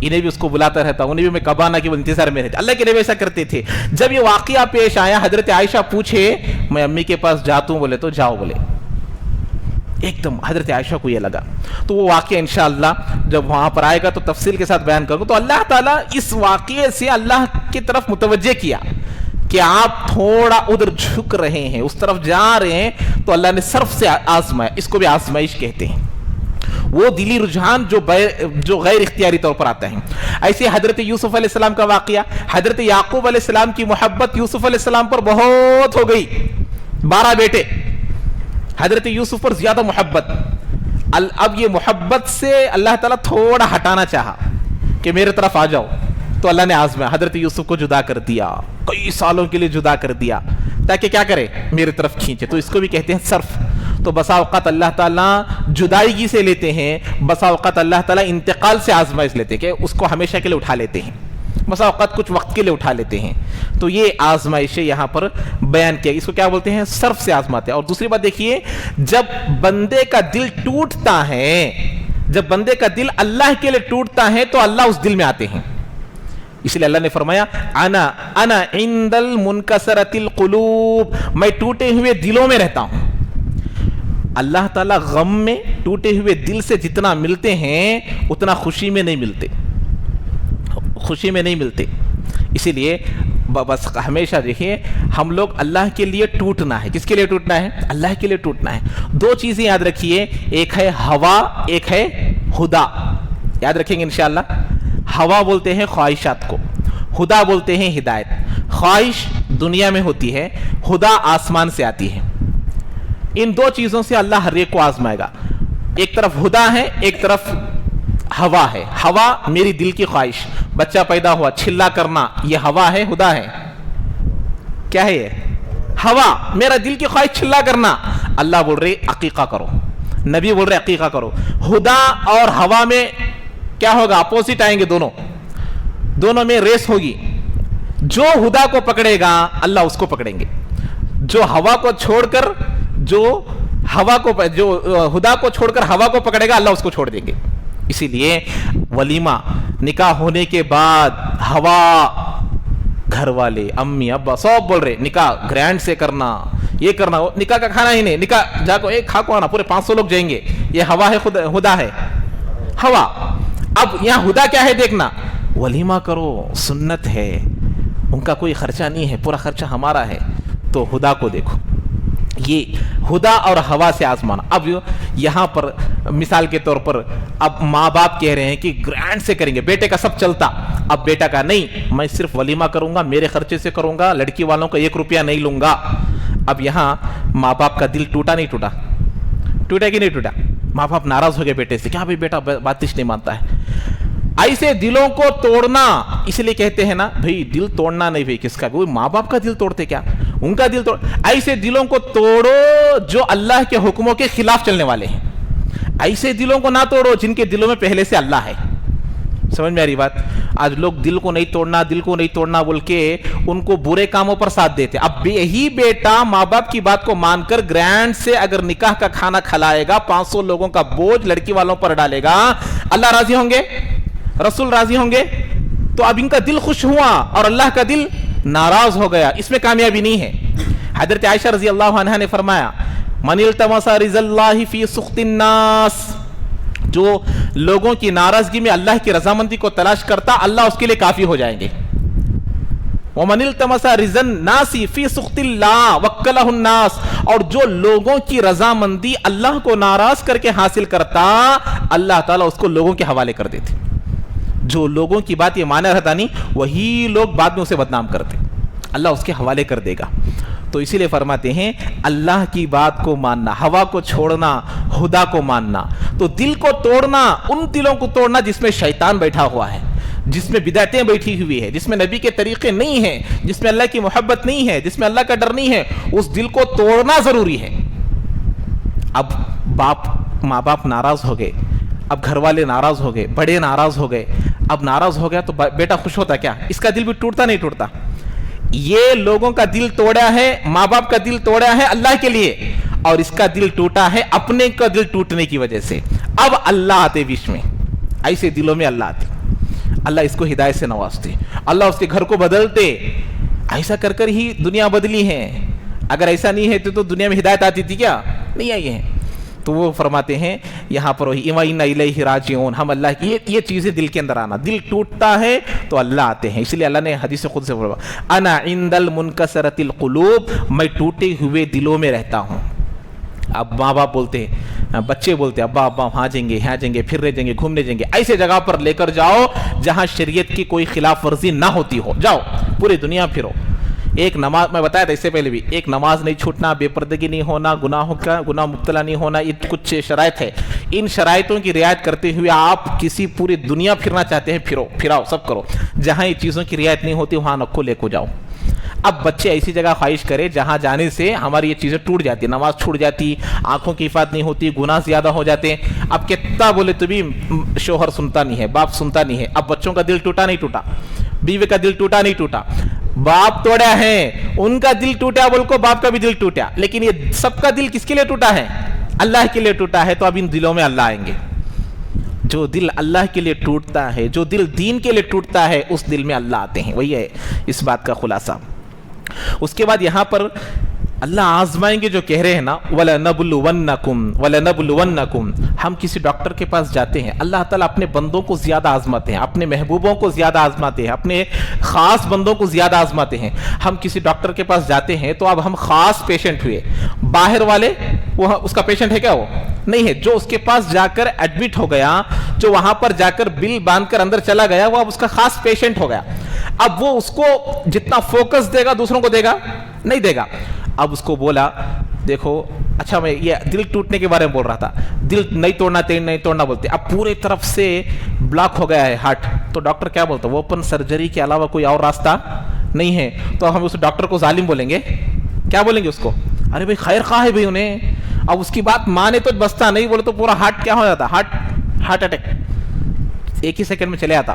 انہیں بھی اس کو بلاتا رہتا, انہیں بھی میں کب آنا کہ وہ انتظار میں رہتے. اللہ کے نبی ایسا کرتے تھے. جب یہ واقعہ پیش آیا, حضرت عائشہ پوچھے میں امی کے پاس جاتا ہوں بولے تو جاؤ بولے. ایک دم حضرت عائشہ کو یہ لگا. تو وہ واقعہ انشاءاللہ جب وہاں پر آئے گا تو تفصیل کے ساتھ بیان کروں. تو اللہ تعالیٰ اس واقعے سے اللہ کی طرف متوجہ کیا کہ آپ تھوڑا ادھر جھک رہے ہیں, اس طرف جا رہے ہیں, تو اللہ نے صرف سے آزمایا. اس کو بھی آزمائش کہتے ہیں, وہ دلی رجحان جو غیر اختیاری طور پر آتا ہے. ایسے حضرت یوسف علیہ السلام کا واقعہ, حضرت یعقوب علیہ السلام کی محبت یوسف علیہ السلام پر بہت ہو گئی, 12 بیٹے, حضرت یوسف پر زیادہ محبت. اب یہ محبت سے اللہ تعالیٰ تھوڑا ہٹانا چاہا کہ میرے طرف آ جاؤ, تو اللہ نے آزمایا, حضرت یوسف کو جدا کر دیا, کئی سالوں کے لیے جدا کر دیا, تاکہ کیا کرے, میرے طرف کھینچے. تو اس کو بھی کہتے ہیں صرف. تو بسا اوقات اللہ تعالیٰ جدائیگی سے لیتے ہیں, بسا اوقات اللہ تعالیٰ انتقال سے آزمائش لیتے ہیں کہ اس کو ہمیشہ کے لیے اٹھا لیتے ہیں, بسا اوقات کچھ وقت کے لیے اٹھا لیتے ہیں. تو یہ آزمائشیں یہاں پر بیان کیا, اس کو کیا بولتے ہیں, صرف سے آزماتے ہیں. اور دوسری بات دیکھیے, جب بندے کا دل ٹوٹتا ہے, جب بندے کا دل اللہ کے لیے ٹوٹتا ہے تو اللہ اس دل میں آتے ہیں. اس لیے اللہ نے فرمایا انا عند المنکسرۃ القلوب, میں ٹوٹے ہوئے دلوں میں رہتا ہوں. اللہ تعالیٰ غم میں ٹوٹے ہوئے دل سے جتنا ملتے ہیں اتنا خوشی میں نہیں ملتے, خوشی میں نہیں ملتے. اسی لیے بس ہمیشہ دیکھیے, ہم لوگ اللہ کے لیے ٹوٹنا ہے. کس کے لیے ٹوٹنا ہے, اللہ کے لیے ٹوٹنا ہے. 2 چیزیں یاد رکھیے, ایک ہے ہوا, ایک ہے ہدا. یاد رکھیں گے انشاءاللہ. ہوا بولتے ہیں خواہشات کو, ہدا بولتے ہیں ہدایت. خواہش دنیا میں ہوتی ہے, ہدا آسمان سے آتی ہے. ان 2 چیزوں سے اللہ ہر ایک کو آزمائے گا. ایک طرف ہدا ہے, ایک طرف ہوا ہے. ہوا میری دل کی خواہش, بچہ پیدا ہوا, چھلا کرنا, یہ ہوا ہے, ہدا ہے, کیا ہے یہ ہوا, میرا دل کی خواہش چھلا کرنا. اللہ بول رہے عقیقہ کرو, نبی بول رہے عقیقہ کرو. ہدا اور ہوا میں کیا ہوگا, اپوزٹ آئیں گے, دونوں میں ریس ہوگی. جو ہدا کو پکڑے گا اللہ اس کو پکڑیں گے, جو ہوا کو چھوڑ کر جو ہدا کو چھوڑ کر ہوا کو پکڑے گا اللہ اس کو چھوڑ دیں گے. اسی لیے ولیمہ نکاح ہونے کے بعد ہوا, گھر والے, امی ابا سب بول رہے نکاح گرینڈ سے کرنا, یہ کرنا. نکاح کا کھانا ہی نہیں, نکاح جا کو ایک کھا کو آنا, پورے 500 لوگ جائیں گے. یہ ہوا ہے, ہدا ہے, ہوا. اب یہاں ہدا کیا ہے دیکھنا, ولیمہ کرو, سنت ہے, ان کا کوئی خرچہ نہیں ہے, پورا خرچہ ہمارا ہے. تو ہدا کو دیکھو, یہ ہدا اور ہوا سے آزمانا. اب یہاں پر مثال کے طور پر اب ماں باپ کہہ رہے ہیں کہ گرینڈ سے کریں گے, بیٹے کا سب چلتا. اب بیٹا کا نہیں, میں صرف ولیمہ کروں گا, میرے خرچے سے کروں گا, لڑکی والوں کا 1 روپیہ نہیں لوں گا. اب یہاں ماں باپ کا دل ٹوٹا نہیں ٹوٹا, ٹوٹا کہ نہیں ٹوٹا. ماں باپ ناراض ہو گئے بیٹے سے, کیا بھائی بیٹا باتش نہیں مانتا ہے. ایسے دلوں کو توڑنا, اس لیے کہتے ہیں نا بھائی دل توڑنا نہیں بھائی کس کا, کوئی ماں باپ کا دل توڑتے کیا, ان کا دل توڑ. ایسے دلوں کو توڑو جو اللہ کے حکموں کے خلاف چلنے والے ہیں. ایسے دلوں کو نہ توڑو جن کے دلوں میں پہلے سے اللہ ہے. سمجھ میں آ رہی بات. آج لوگ دل کو نہیں توڑنا بول کے ان کو برے کاموں پر ساتھ دیتے. اب یہی بیٹا ماں باپ کی بات کو مان کر گرینڈ سے اگر نکاح کا کھانا کھلائے گا, 500 لوگوں کا بوجھ لڑکی والوں پر ڈالے گا, اللہ راضی ہوں گے, رسول راضی ہوں گے. تو اب ان کا دل خوش ہوا اور اللہ کا دل ناراض ہو گیا, اس میں کامیابی نہیں ہے. حضرت عائشہ رضی اللہ عنہا نے فرمایا من التمس رضا اللہ فی سخط الناس, جو لوگوں کی ناراضگی میں اللہ کی رضامندی کو تلاش کرتا اللہ اس کے لیے کافی ہو جائیں گے. ومن التمس رضا الناس فی سخط اللہ وکلہ الناس, اور جو لوگوں کی رضامندی اللہ کو ناراض کر کے حاصل کرتا اللہ تعالیٰ اس کو لوگوں کے حوالے کر دیتے. جو لوگوں کی بات یہ مانا رہتا نہیں, وہی لوگ بعد میں اسے بدنام کرتے, اللہ اس کے حوالے کر دے گا. تو اسی لیے فرماتے ہیں اللہ کی بات کو ماننا, ہوا کو چھوڑنا, ہدا کو ماننا. تو دل کو توڑنا, ان دلوں کو توڑنا جس میں شیطان بیٹھا ہوا ہے, جس میں بدعتیں بیٹھی ہوئی ہے, جس میں نبی کے طریقے نہیں ہیں, جس میں اللہ کی محبت نہیں ہے, جس میں اللہ کا ڈر نہیں ہے, اس دل کو توڑنا ضروری ہے. اب ماں باپ ناراض ہو گئے, اب گھر والے ناراض ہو گئے, بڑے ناراض ہو گئے. اب ناراض ہو گیا تو بیٹا خوش ہوتا کیا, اس کا دل بھی ٹوٹتا نہیں ٹوٹتا. یہ لوگوں کا دل توڑا ہے, ماں باپ کا دل توڑا ہے اللہ کے لیے, اور اس کا دل ٹوٹا ہے اپنے کا دل ٹوٹنے کی وجہ سے. اب اللہ آتے بیچ میں, ایسے دلوں میں اللہ آتے, اللہ اس کو ہدایت سے نوازتے, اللہ اس کے گھر کو بدلتے. ایسا کر کر ہی دنیا بدلی ہے. اگر ایسا نہیں ہے تو دنیا میں ہدایت آتی تھی کیا, نہیں آئی ہے. تو وہ فرماتے ہیں یہاں پر وہی وَإِنَّ إِلَيْهِ رَاجِعُونَ، ہم اللہ کی یہ چیزیں دل کے اندر آنا، دل ٹوٹتا ہے تو اللہ آتے ہیں. اس لیے اللہ نے حدیث خود سے فرمایا انا عند المنکسرۃ القلوب، میں ٹوٹے ہوئے دلوں میں رہتا ہوں. اب ماں باپ بولتے ہیں، بچے بولتے ہیں ابا ابا وہاں جائیں گے یہاں جائیں گے پھرنے جائیں گے گھومنے جائیں گے، ایسے جگہ پر لے کر جاؤ جہاں شریعت کی کوئی خلاف ورزی نہ ہوتی ہو، جاؤ پوری دنیا پھرو. ایک نماز میں بتایا تھا اس سے پہلے بھی، ایک نماز نہیں چھوٹنا، بے پردگی نہیں ہونا، گناہ مبتلا نہیں ہونا، یہ کچھ شرائط ہے. ان شرائطوں کی رعایت کرتے ہوئے آپ کسی پوری دنیا پھرنا چاہتے ہیں، پھراؤ سب کرو. جہاں یہ چیزوں کی رعایت نہیں ہوتی وہاں نکو لے کو جاؤ. اب بچے ایسی جگہ خواہش کرے جہاں جانے سے ہماری یہ چیزیں ٹوٹ جاتی، نماز چھوٹ جاتی، آنکھوں کی حفاظت نہیں ہوتی، گناہ زیادہ ہو جاتے. اب کتنا بولے تو بھی شوہر سنتا نہیں ہے، باپ سنتا نہیں ہے. اب بچوں کا دل ٹوٹا نہیں ٹوٹا، بیوی کا دل ٹوٹا نہیں ٹوٹا، باپ توڑا ہے ان کا دل ٹوٹا بول کو باپ کا بھی دل ٹوٹا. لیکن یہ سب کا دل کس کے لیے ٹوٹا ہے؟ اللہ کے لیے ٹوٹا ہے. تو اب ان دلوں میں اللہ آئیں گے. جو دل اللہ کے لیے ٹوٹتا ہے، جو دل دین کے لیے ٹوٹتا ہے، اس دل میں اللہ آتے ہیں. وہی ہے اس بات کا خلاصہ. اس کے بعد یہاں پر اللہ آزمائیں گے جو کہہ رہے ہیں نا، وَلَنَبْلُوَنَّكُمْ. ہم کسی ڈاکٹر کے پاس جاتے ہیں، اللہ تعالیٰ اپنے بندوں کو زیادہ آزماتے ہیں، اپنے محبوبوں کو زیادہ آزماتے ہیں، اپنے خاص بندوں کو زیادہ آزماتے ہیں. ہم کسی ڈاکٹر کے پاس جاتے ہیں تو اب ہم خاص پیشنٹ ہوئے، باہر والے وہ اس کا پیشنٹ ہے کیا؟ وہ نہیں ہے. جو اس کے پاس جا کر ایڈمٹ ہو گیا، جو وہاں پر جا کر بل باندھ کر اندر چلا گیا، وہ اب اس کا خاص پیشنٹ ہو گیا. اب وہ اس کو جتنا فوکس دے گا دوسروں کو دے گا نہیں دے گا. اب اس کو بولا دیکھو، اچھا میں یہ دل ٹوٹنے کے بارے میں بول رہا تھا، دل نہیں توڑنا بولتے. اب پورے طرف سے بلاک ہو گیا ہے ہارٹ، تو ڈاکٹر کیا بولتا ہے؟ وہ اوپن سرجری کے علاوہ کوئی اور راستہ نہیں ہے. تو ہم اس ڈاکٹر کو ظالم بولیں گے؟ کیا بولیں گے اس کو؟ ارے بھائی خیر خواہ ہے بھائی انہیں. اب اس کی بات مانے تو بستا، نہیں بولے تو پورا ہارٹ کیا ہو جاتا، ہارٹ اٹیک ایک ہی سیکنڈ میں چلے آتا.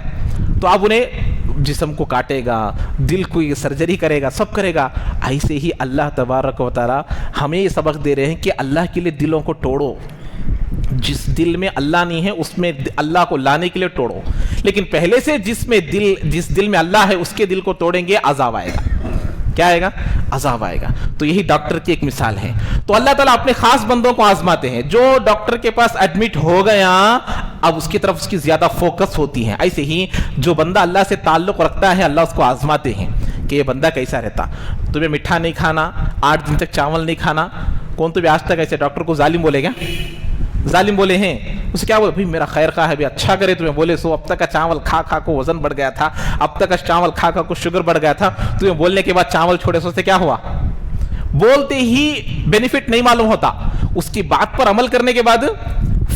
تو اب انہیں جسم کو کاٹے گا، دل کو سرجری کرے گا، سب کرے گا. ایسے ہی اللہ تبارک و تعالی ہمیں یہ سبق دے رہے ہیں کہ اللہ کے لیے دلوں کو توڑو. جس دل میں اللہ نہیں ہے اس میں اللہ کو لانے کے لیے توڑو. لیکن پہلے سے جس دل میں اللہ ہے اس کے دل کو توڑیں گے، عذاب آئے گا. کیا آئے گا؟ عذاب آئے گا. تو یہی ڈاکٹر کی ایک مثال ہے. تو اللہ تعالیٰ اپنے خاص بندوں کو آزماتے ہیں. جو ڈاکٹر کے پاس ایڈمٹ ہو گیا اب اس کی طرف اس کی زیادہ فوکس ہوتی ہے. ایسے ہی جو بندہ اللہ سے تعلق رکھتا ہے اللہ اس کو آزماتے ہیں کہ یہ بندہ کیسا رہتا. تمہیں میٹھا نہیں کھانا، 8 دن تک چاول نہیں کھانا. کون تمہیں آج تک ایسے ڈاکٹر کو ظالم بولے گا؟ ظالم بولے ہیں اسے کیا بولے؟ بھائی میرا خیر خواہ ہے بھی اچھا کرے. تمہیں بولے سو اب تک کا چاول کھا کو وزن بڑھ گیا تھا، اب تک کا چاول کھا کو شوگر بڑھ گیا تھا. تمہیں بولنے کے بعد چاول چھوڑے سو سے کیا ہوا؟ بولتے ہی بینیفٹ نہیں معلوم ہوتا، اس کی بات پر عمل کرنے کے بعد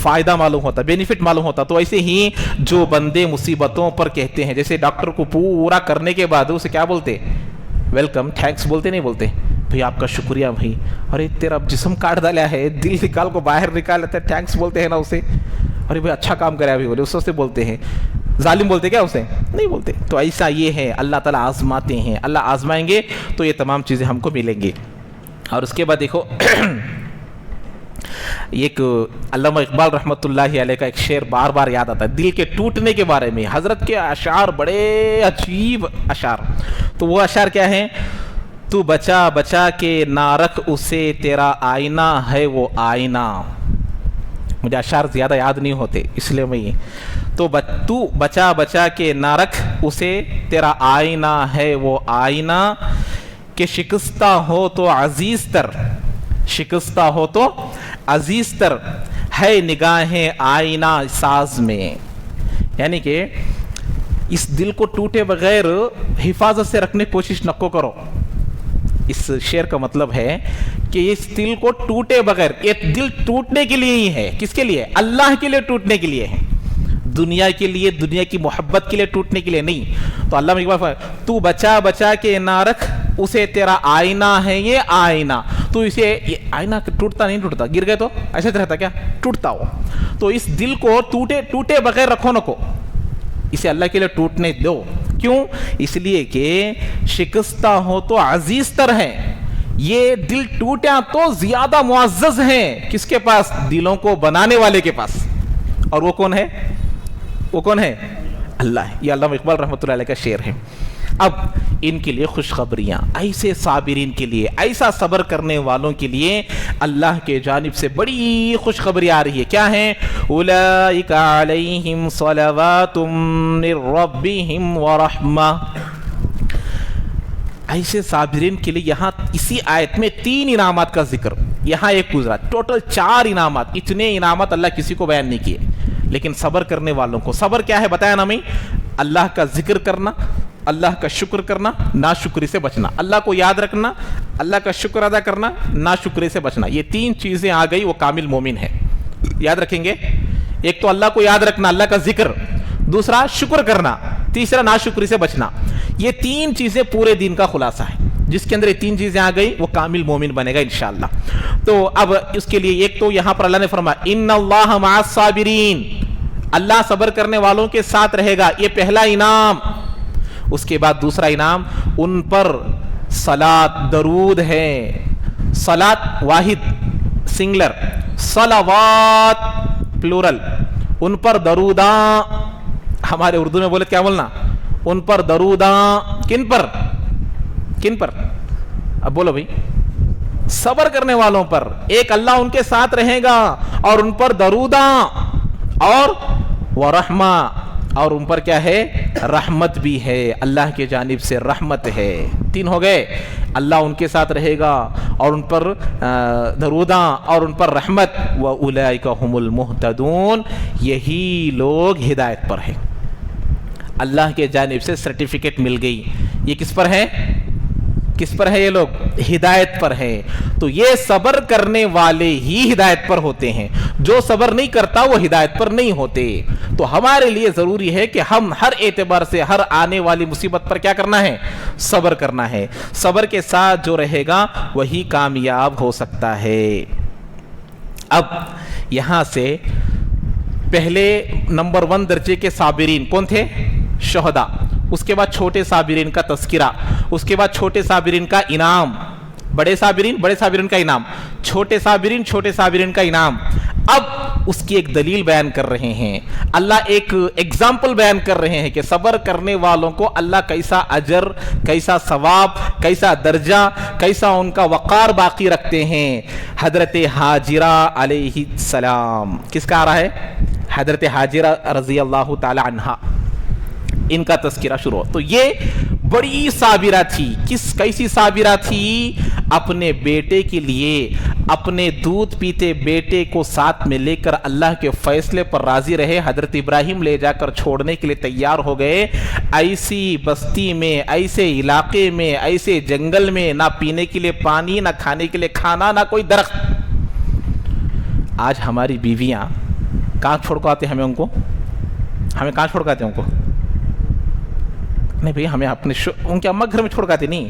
فائدہ معلوم ہوتا، بینیفٹ معلوم ہوتا. تو ایسے ہی جو بندے مصیبتوں پر کہتے ہیں، جیسے ڈاکٹر کو پورا کرنے کے بعد اسے کیا بولتے؟ ویلکم، تھینکس بولتے نہیں بولتے؟ بھئی آپ کا شکریہ بھائی، ارے تیرا جسم کاٹ ڈالا ہے، دل نکال کو باہر نکال لیتے ہیں، تھینکس بولتے ہیں نا اسے. ارے بھئی اچھا کام کرے ابھی بولے، اس سے بولتے ہیں. ظالم بولتے کیا اسے؟ نہیں بولتے. تو ایسا یہ ہے، اللہ تعالیٰ آزماتے ہیں. اللہ آزمائیں گے تو یہ تمام چیزیں ہم کو ملیں گی. اور اس کے بعد دیکھو ایک علامہ اقبال رحمۃ اللہ علیہ کا ایک شعر بار بار یاد آتا ہے دل کے ٹوٹنے کے بارے میں. حضرت کے اشعار بڑے عجیب اشعار. تو وہ اشعار کیا ہیں؟ تو بچا بچا کے نہ رکھ اسے، تیرا آئینہ ہے وہ آئینہ. مجھے اشعار زیادہ یاد نہیں ہوتے اس لیے میں تو بچا بچا کے نہ رکھ اسے، تیرا آئینہ ہے وہ آئینہ. کہ شکستہ ہو تو عزیز تر، شکستہ ہو تو عزیز تر ہے نگاہیں آئینہ ساز میں. یعنی کہ اس دل کو ٹوٹے بغیر حفاظت سے رکھنے کی کوشش نکو کرو. اس شعر کا مطلب ہے کہ اس دل کو ٹوٹے بغیر، یہ دل ٹوٹنے کے لیے ہی ہے. کس کے لیے؟ اللہ کے لیے ٹوٹنے کے لیے ہے، دنیا کے لیے، دنیا کی محبت کے لیے ٹوٹنے کے لیے نہیں. تو اللہ میں تو بچا بچا کے نہ رکھ اسے، تیرا آئینہ ہے یہ آئینہ. تو اسے یہ آئینہ ٹوٹتا نہیں ٹوٹتا، گر گئے تو ایسے رہتا کیا؟ ٹوٹتا ہو. تو اس دل کو ٹوٹے بغیر رکھو نکو، اسے اللہ کے لیے ٹوٹنے دو. کیوں؟ اس لیے کہ شکستہ ہو تو عزیز تر ہے. یہ دل ٹوٹیا تو زیادہ معزز ہیں کس کے پاس؟ دلوں کو بنانے والے کے پاس. اور وہ کون ہے؟ وہ کون ہے؟ اللہ ہے. یہ علامہ اقبال رحمۃ اللہ علیہ کا شعر ہے. اب ان کے لیے خوشخبریاں، ایسے صابرین کے لیے، ایسا صبر کرنے والوں کے لیے اللہ کے جانب سے بڑی خوشخبری آ رہی ہے. کیا ہے؟ اولئک علیہم صلوات من ربہم ورحمہ. ایسے صابرین کے لیے یہاں اسی آیت میں 3 انعامات کا ذکر، یہاں ایک گزرا، ٹوٹل 4 انعامات. اتنے انعامات اللہ کسی کو بیان نہیں کیے، لیکن صبر کرنے والوں کو. صبر کیا ہے بتایا نا میں؟ اللہ کا ذکر کرنا، اللہ کا شکر کرنا، ناشکری سے بچنا. اللہ کو یاد رکھنا، اللہ کا شکر ادا کرنا، ناشکری سے بچنا. یہ 3 چیزیں آ گئی، وہ کامل مومن ہے. یاد رکھیں گے؟ ایک تو اللہ کو یاد رکھنا، اللہ کا ذکر، دوسرا شکر کرنا، تیسرا ناشکری سے بچنا. یہ 3 چیزیں پورے دین کا خلاصہ ہے. جس کے اندر یہ 3 چیزیں آ گئی وہ کامل مومن بنے گا انشاءاللہ. تو اب اس کے لیے ایک تو یہاں پر اللہ نے فرمایا ان اللہ مع الصابرین، اللہ صبر کرنے والوں کے ساتھ رہے گا. یہ پہلا انعام. اس کے بعد دوسرا انعام، ان پر صلاۃ، درود ہے. صلاۃ واحد سنگلر، صلوات پلورل. ان پر دروداں، ہمارے اردو میں بولے کیا بولنا؟ ان پر دروداں. کن پر؟ کن پر؟ اب بولو بھائی. صبر کرنے والوں پر. ایک اللہ ان کے ساتھ رہے گا اور ان پر دروداں، اور ورحمہ، اور ان پر کیا ہے؟ رحمت بھی ہے، اللہ کے جانب سے رحمت ہے. 3 ہو گئے. اللہ ان کے ساتھ رہے گا اور ان پر دروداں اور ان پر رحمت. وَأُولَئِكَ هُمُ الْمُهْتَدُونَ، یہی لوگ ہدایت پر ہیں. اللہ کے جانب سے سرٹیفکیٹ مل گئی. یہ کس پر ہے؟ کس پر ہے؟ یہ لوگ ہدایت پر ہیں. تو یہ صبر کرنے والے ہی ہدایت پر ہوتے ہیں. جو صبر نہیں کرتا وہ ہدایت پر نہیں ہوتے. تو ہمارے لیے ضروری ہے کہ ہم ہر اعتبار سے ہر آنے والی مصیبت پر کیا کرنا ہے؟ صبر کرنا ہے. صبر کے ساتھ جو رہے گا وہی کامیاب ہو سکتا ہے. اب یہاں سے پہلے نمبر 1 درجے کے صابرین کون تھے؟ شہداء. اس کے بعد چھوٹے صابرین کا تذکرہ، اس کے بعد چھوٹے صابرین کا انعام. بڑے صابرین کا انعام، چھوٹے صابرین کا انعام. اب اس کی ایک دلیل بیان کر رہے ہیں. اللہ ایک ایگزامپل بیان کر رہے ہیں کہ صبر کرنے والوں کو اللہ کیسا اجر، کیسا ثواب، کیسا درجہ، کیسا ان کا وقار باقی رکھتے ہیں. حضرت حاجرہ علیہ السلام، کس کا آ رہا ہے؟ حضرت حاجرہ رضی اللہ تعالی عنہا، ان کا تذکرہ شروع. تو یہ بڑی صابرہ تھی. کیسی صابرہ تھی؟ اپنے بیٹے کے لیے، اپنے دودھ پیتے بیٹے کو ساتھ میں لے کر اللہ کے فیصلے پر راضی رہے. حضرت ابراہیم لے جا کر چھوڑنے کے لیے تیار ہو گئے. ایسی بستی میں، ایسے علاقے میں، ایسے جنگل میں، نہ پینے کے لیے پانی، نہ کھانے کے لیے کھانا، نہ کوئی درخت. آج ہماری بیویاں کہاں چھوڑ کو آتے؟ ہمیں کہاں چھوڑ کے آتے ہیں ان کو؟ نہیں بھئی، ہمیں اپنے ان کے اماں گھر میں چھوڑ کے آتے نہیں.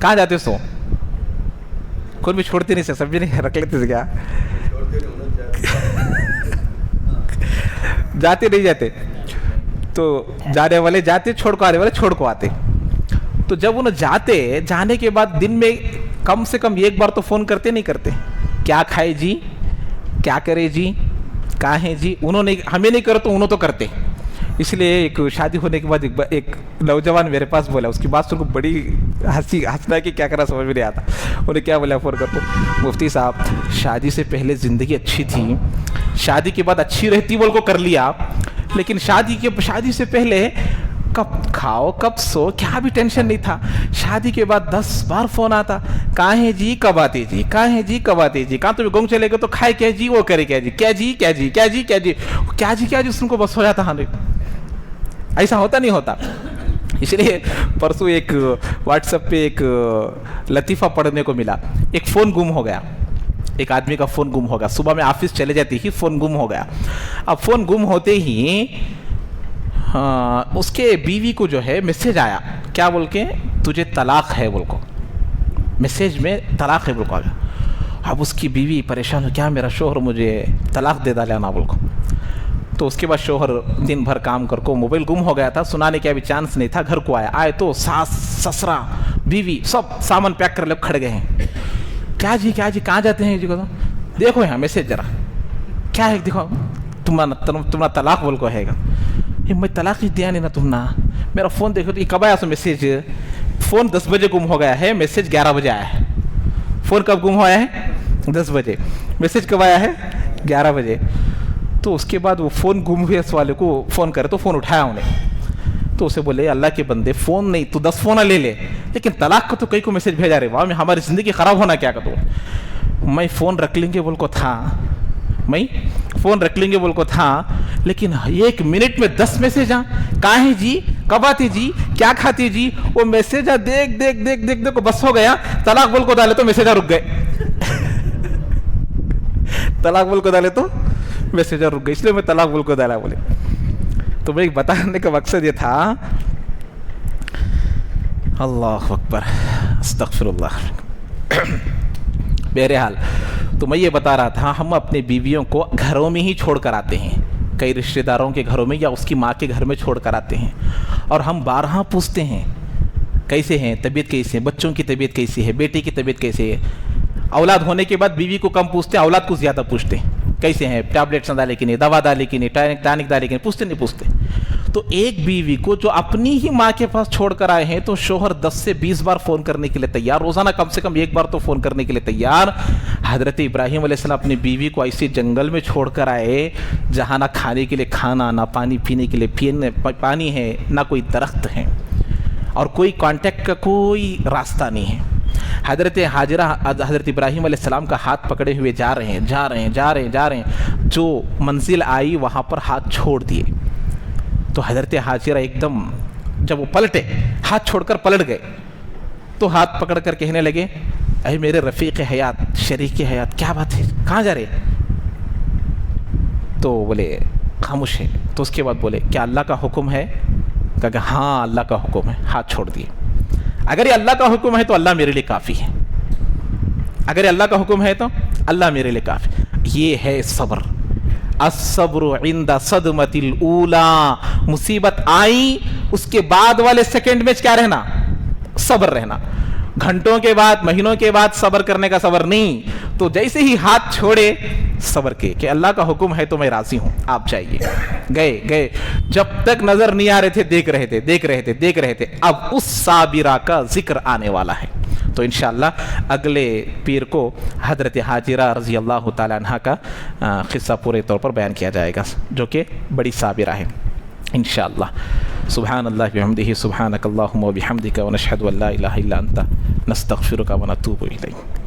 کہاں جاتے سو؟ کوئی بھی چھوڑتے نہیں، سب بھی نہیں رکھ لیتے سے کیا؟ جاتے نہیں جاتے. تو جانے والے جاتے، چھوڑ کو آنے والے چھوڑ کو آتے. تو جب انہوں جانے کے بعد دن میں کم سے کم ایک بار تو فون کرتے نہیں کرتے؟ کیا کھائے جی، کیا کرے جی، کہاں ہے جی. انہوں نے ہمیں نہیں کرو تو انہوں تو کرتے. اس لیے ایک شادی ہونے کے بعد ایک نوجوان میرے پاس بولا، اس کی بات سن کو بڑی ہنسنا کہ کیا کرنا سمجھ میں نہیں آتا. انہیں کیا بولا فون کر تو، مفتی صاحب شادی سے پہلے زندگی اچھی تھی، شادی کے بعد اچھی رہتی بول کو کر لیا، لیکن شادی سے پہلے کب کھاؤ کب سو کیا بھی ٹینشن نہیں تھا. شادی کے بعد 10 بار فون آتا، کہاں ہے جی، کب آتے جی، کہاں ہے جی، کب آتے جی، کہاں تمہیں گنگ چلے گا تو کھائے کیا جی، وہ کرے کیا جی، کیا جی کیا جی کیا جی کیا جی کیا جی کیا جی. سن کو بس ہو جاتا. ہاں ایسا ہوتا نہیں ہوتا. اس لیے پرسوں ایک واٹس ایپ پہ ایک لطیفہ پڑھنے کو ملا. ایک فون گم ہو گیا، ایک آدمی کا فون گم ہو گیا. صبح میں آفس چلے جاتی ہی فون گم ہو گیا. اب فون گم ہوتے ہی اس کے بیوی کو جو ہے میسیج آیا، کیا بول کے؟ تجھے طلاق ہے بول کو. میسیج میں طلاق ہے بول کو آ گیا. اب اس کی بیوی پریشان ہو، کیا میرا شوہر مجھے طلاق دے ڈالا نا بول کو. تو اس کے بعد شوہر دن بھر کام کر کو، موبائل گم ہو گیا تھا، سنانے کا بھی چانس نہیں تھا. گھر کو آئے تو ساس سسرا بیوی سب سامان پیک کر لے کھڑ گئے ہیں. کیا جی کہاں جاتے ہیں جی کو؟ دیکھو یہاں میسیج ذرا کیا ہے، دیکھو تمہارا طلاق بول کو ہے گا. میں طلاق ہی دیا نہیں نا تم نا، میرا فون دیکھو تو یہ کب آیا سو میسیج, فون 10 بجے گم ہو گیا ہے, میسیج 11 بجے آیا ہے. فون کب گم ہوا ہے؟ 10 بجے. میسیج کب آیا ہے؟ 11 بجے. تو اس کے بعد وہ فون گم ہوئے اس والے کو فون کرے تو فون اٹھایا انہیں. تو اسے بولے اللہ کے بندے فون نہیں تو 10 فون لے لے, لیکن طلاق کا تو کئی کو میسیج بھیجا رہے, واہ میں ہماری زندگی خراب ہونا کیا کروں. میں فون رکھ لیں گے بول کو تھا, میں فون رکھ لیں گے بول کو تھا, لیکن 1 منٹ میں 10 میسیج کہاں ہیں جی, کب آتے جی, کیا کھاتے جی, وہ میسیج دیکھ دیکھ دیکھ دیکھ دیکھ بس ہو گیا. طلاق بول کو ڈالے تو میسیج رک گئے. طلاق بول کو ڈالے تو میسیج رک گئے, اس لیے میں طلاق بول کو ڈالا. بولے تو میں بتانے کا مقصد یہ تھا, اللہ اکبر استغفر اللہ. بہرحال تو میں یہ بتا رہا تھا, ہم اپنے بیویوں کو گھروں میں ہی چھوڑ کر آتے ہیں, کئی رشتہ داروں کے گھروں میں یا اس کی ماں کے گھر میں چھوڑ کر آتے ہیں, اور ہم بارہا پوچھتے ہیں کیسے ہیں, طبیعت کیسی ہے, بچوں کی طبیعت کیسی ہے, بیٹی کی طبیعت کیسی ہے. اولاد ہونے کے بعد بیوی کو کم پوچھتے ہیں, اولاد کو زیادہ پوچھتے ہیں, کیسے ہیں, ٹیبلیٹس ڈالے کہ نہیں, دوا ڈالے کہ نہیں, ٹانک ڈالے کہ نہیں, پوچھتے نہیں پوچھتے. تو ایک بیوی کو جو اپنی ہی ماں کے پاس چھوڑ کر آئے ہیں, تو شوہر 10 سے 20 بار فون کرنے کے لیے تیار, روزانہ کم سے کم 1 بار تو فون کرنے کے لیے تیار. حضرت ابراہیم علیہ السلام اپنی بیوی کو ایسے جنگل میں چھوڑ کر آئے جہاں نہ کھانے کے لیے کھانا, نہ پانی پینے کے لیے پانی ہے, نہ کوئی درخت ہے, اور کوئی کانٹیکٹ کا کوئی راستہ نہیں ہے. حضرت حاجرہ حضرت ابراہیم علیہ السلام کا ہاتھ پکڑے ہوئے جا رہے ہیں, جو منزل آئی وہاں پر ہاتھ چھوڑ دیے. تو حضرت حاجرہ ایک دم جب وہ پلٹے, ہاتھ چھوڑ کر پلٹ گئے, تو ہاتھ پکڑ کر کہنے لگے, اے میرے رفیق حیات, شریک حیات, کیا بات ہے, کہاں جا رہے؟ تو بولے خاموش ہے. تو اس کے بعد بولے کیا اللہ کا حکم ہے؟ کہا کہ ہاں اللہ کا حکم ہے. ہاتھ چھوڑ دیے. اگر یہ اللہ کا حکم ہے تو اللہ میرے لیے کافی ہے, اگر یہ اللہ کا حکم ہے تو اللہ میرے لیے کافی. یہ ہے صبر. الصبر عند صدمۃ الاولی, مصیبت آئی اس کے بعد والے سیکنڈ میں کیا رہنا؟ صبر رہنا. گھنٹوں کے بعد, مہینوں کے بعد صبر کرنے کا صبر نہیں. تو جیسے ہی ہاتھ چھوڑے صبر کے کہ اللہ کا حکم ہے تو میں راضی ہوں, آپ جائیے. گئے. جب تک نظر نہیں آ رہے تھے دیکھ رہے تھے. اب اس صابرہ کا ذکر آنے والا ہے. تو انشاءاللہ اگلے پیر کو حضرت حاجرہ رضی اللہ تعالی عنہ کا قصہ پورے طور پر بیان کیا جائے گا, جو کہ بڑی صابرہ ہے انشاءاللہ. سبحان اللہ بحمدہ, سبحانک اللہم و بحمدک, ونشہد ان لا الہ الا انت, نستغفرک و نتوب الیک.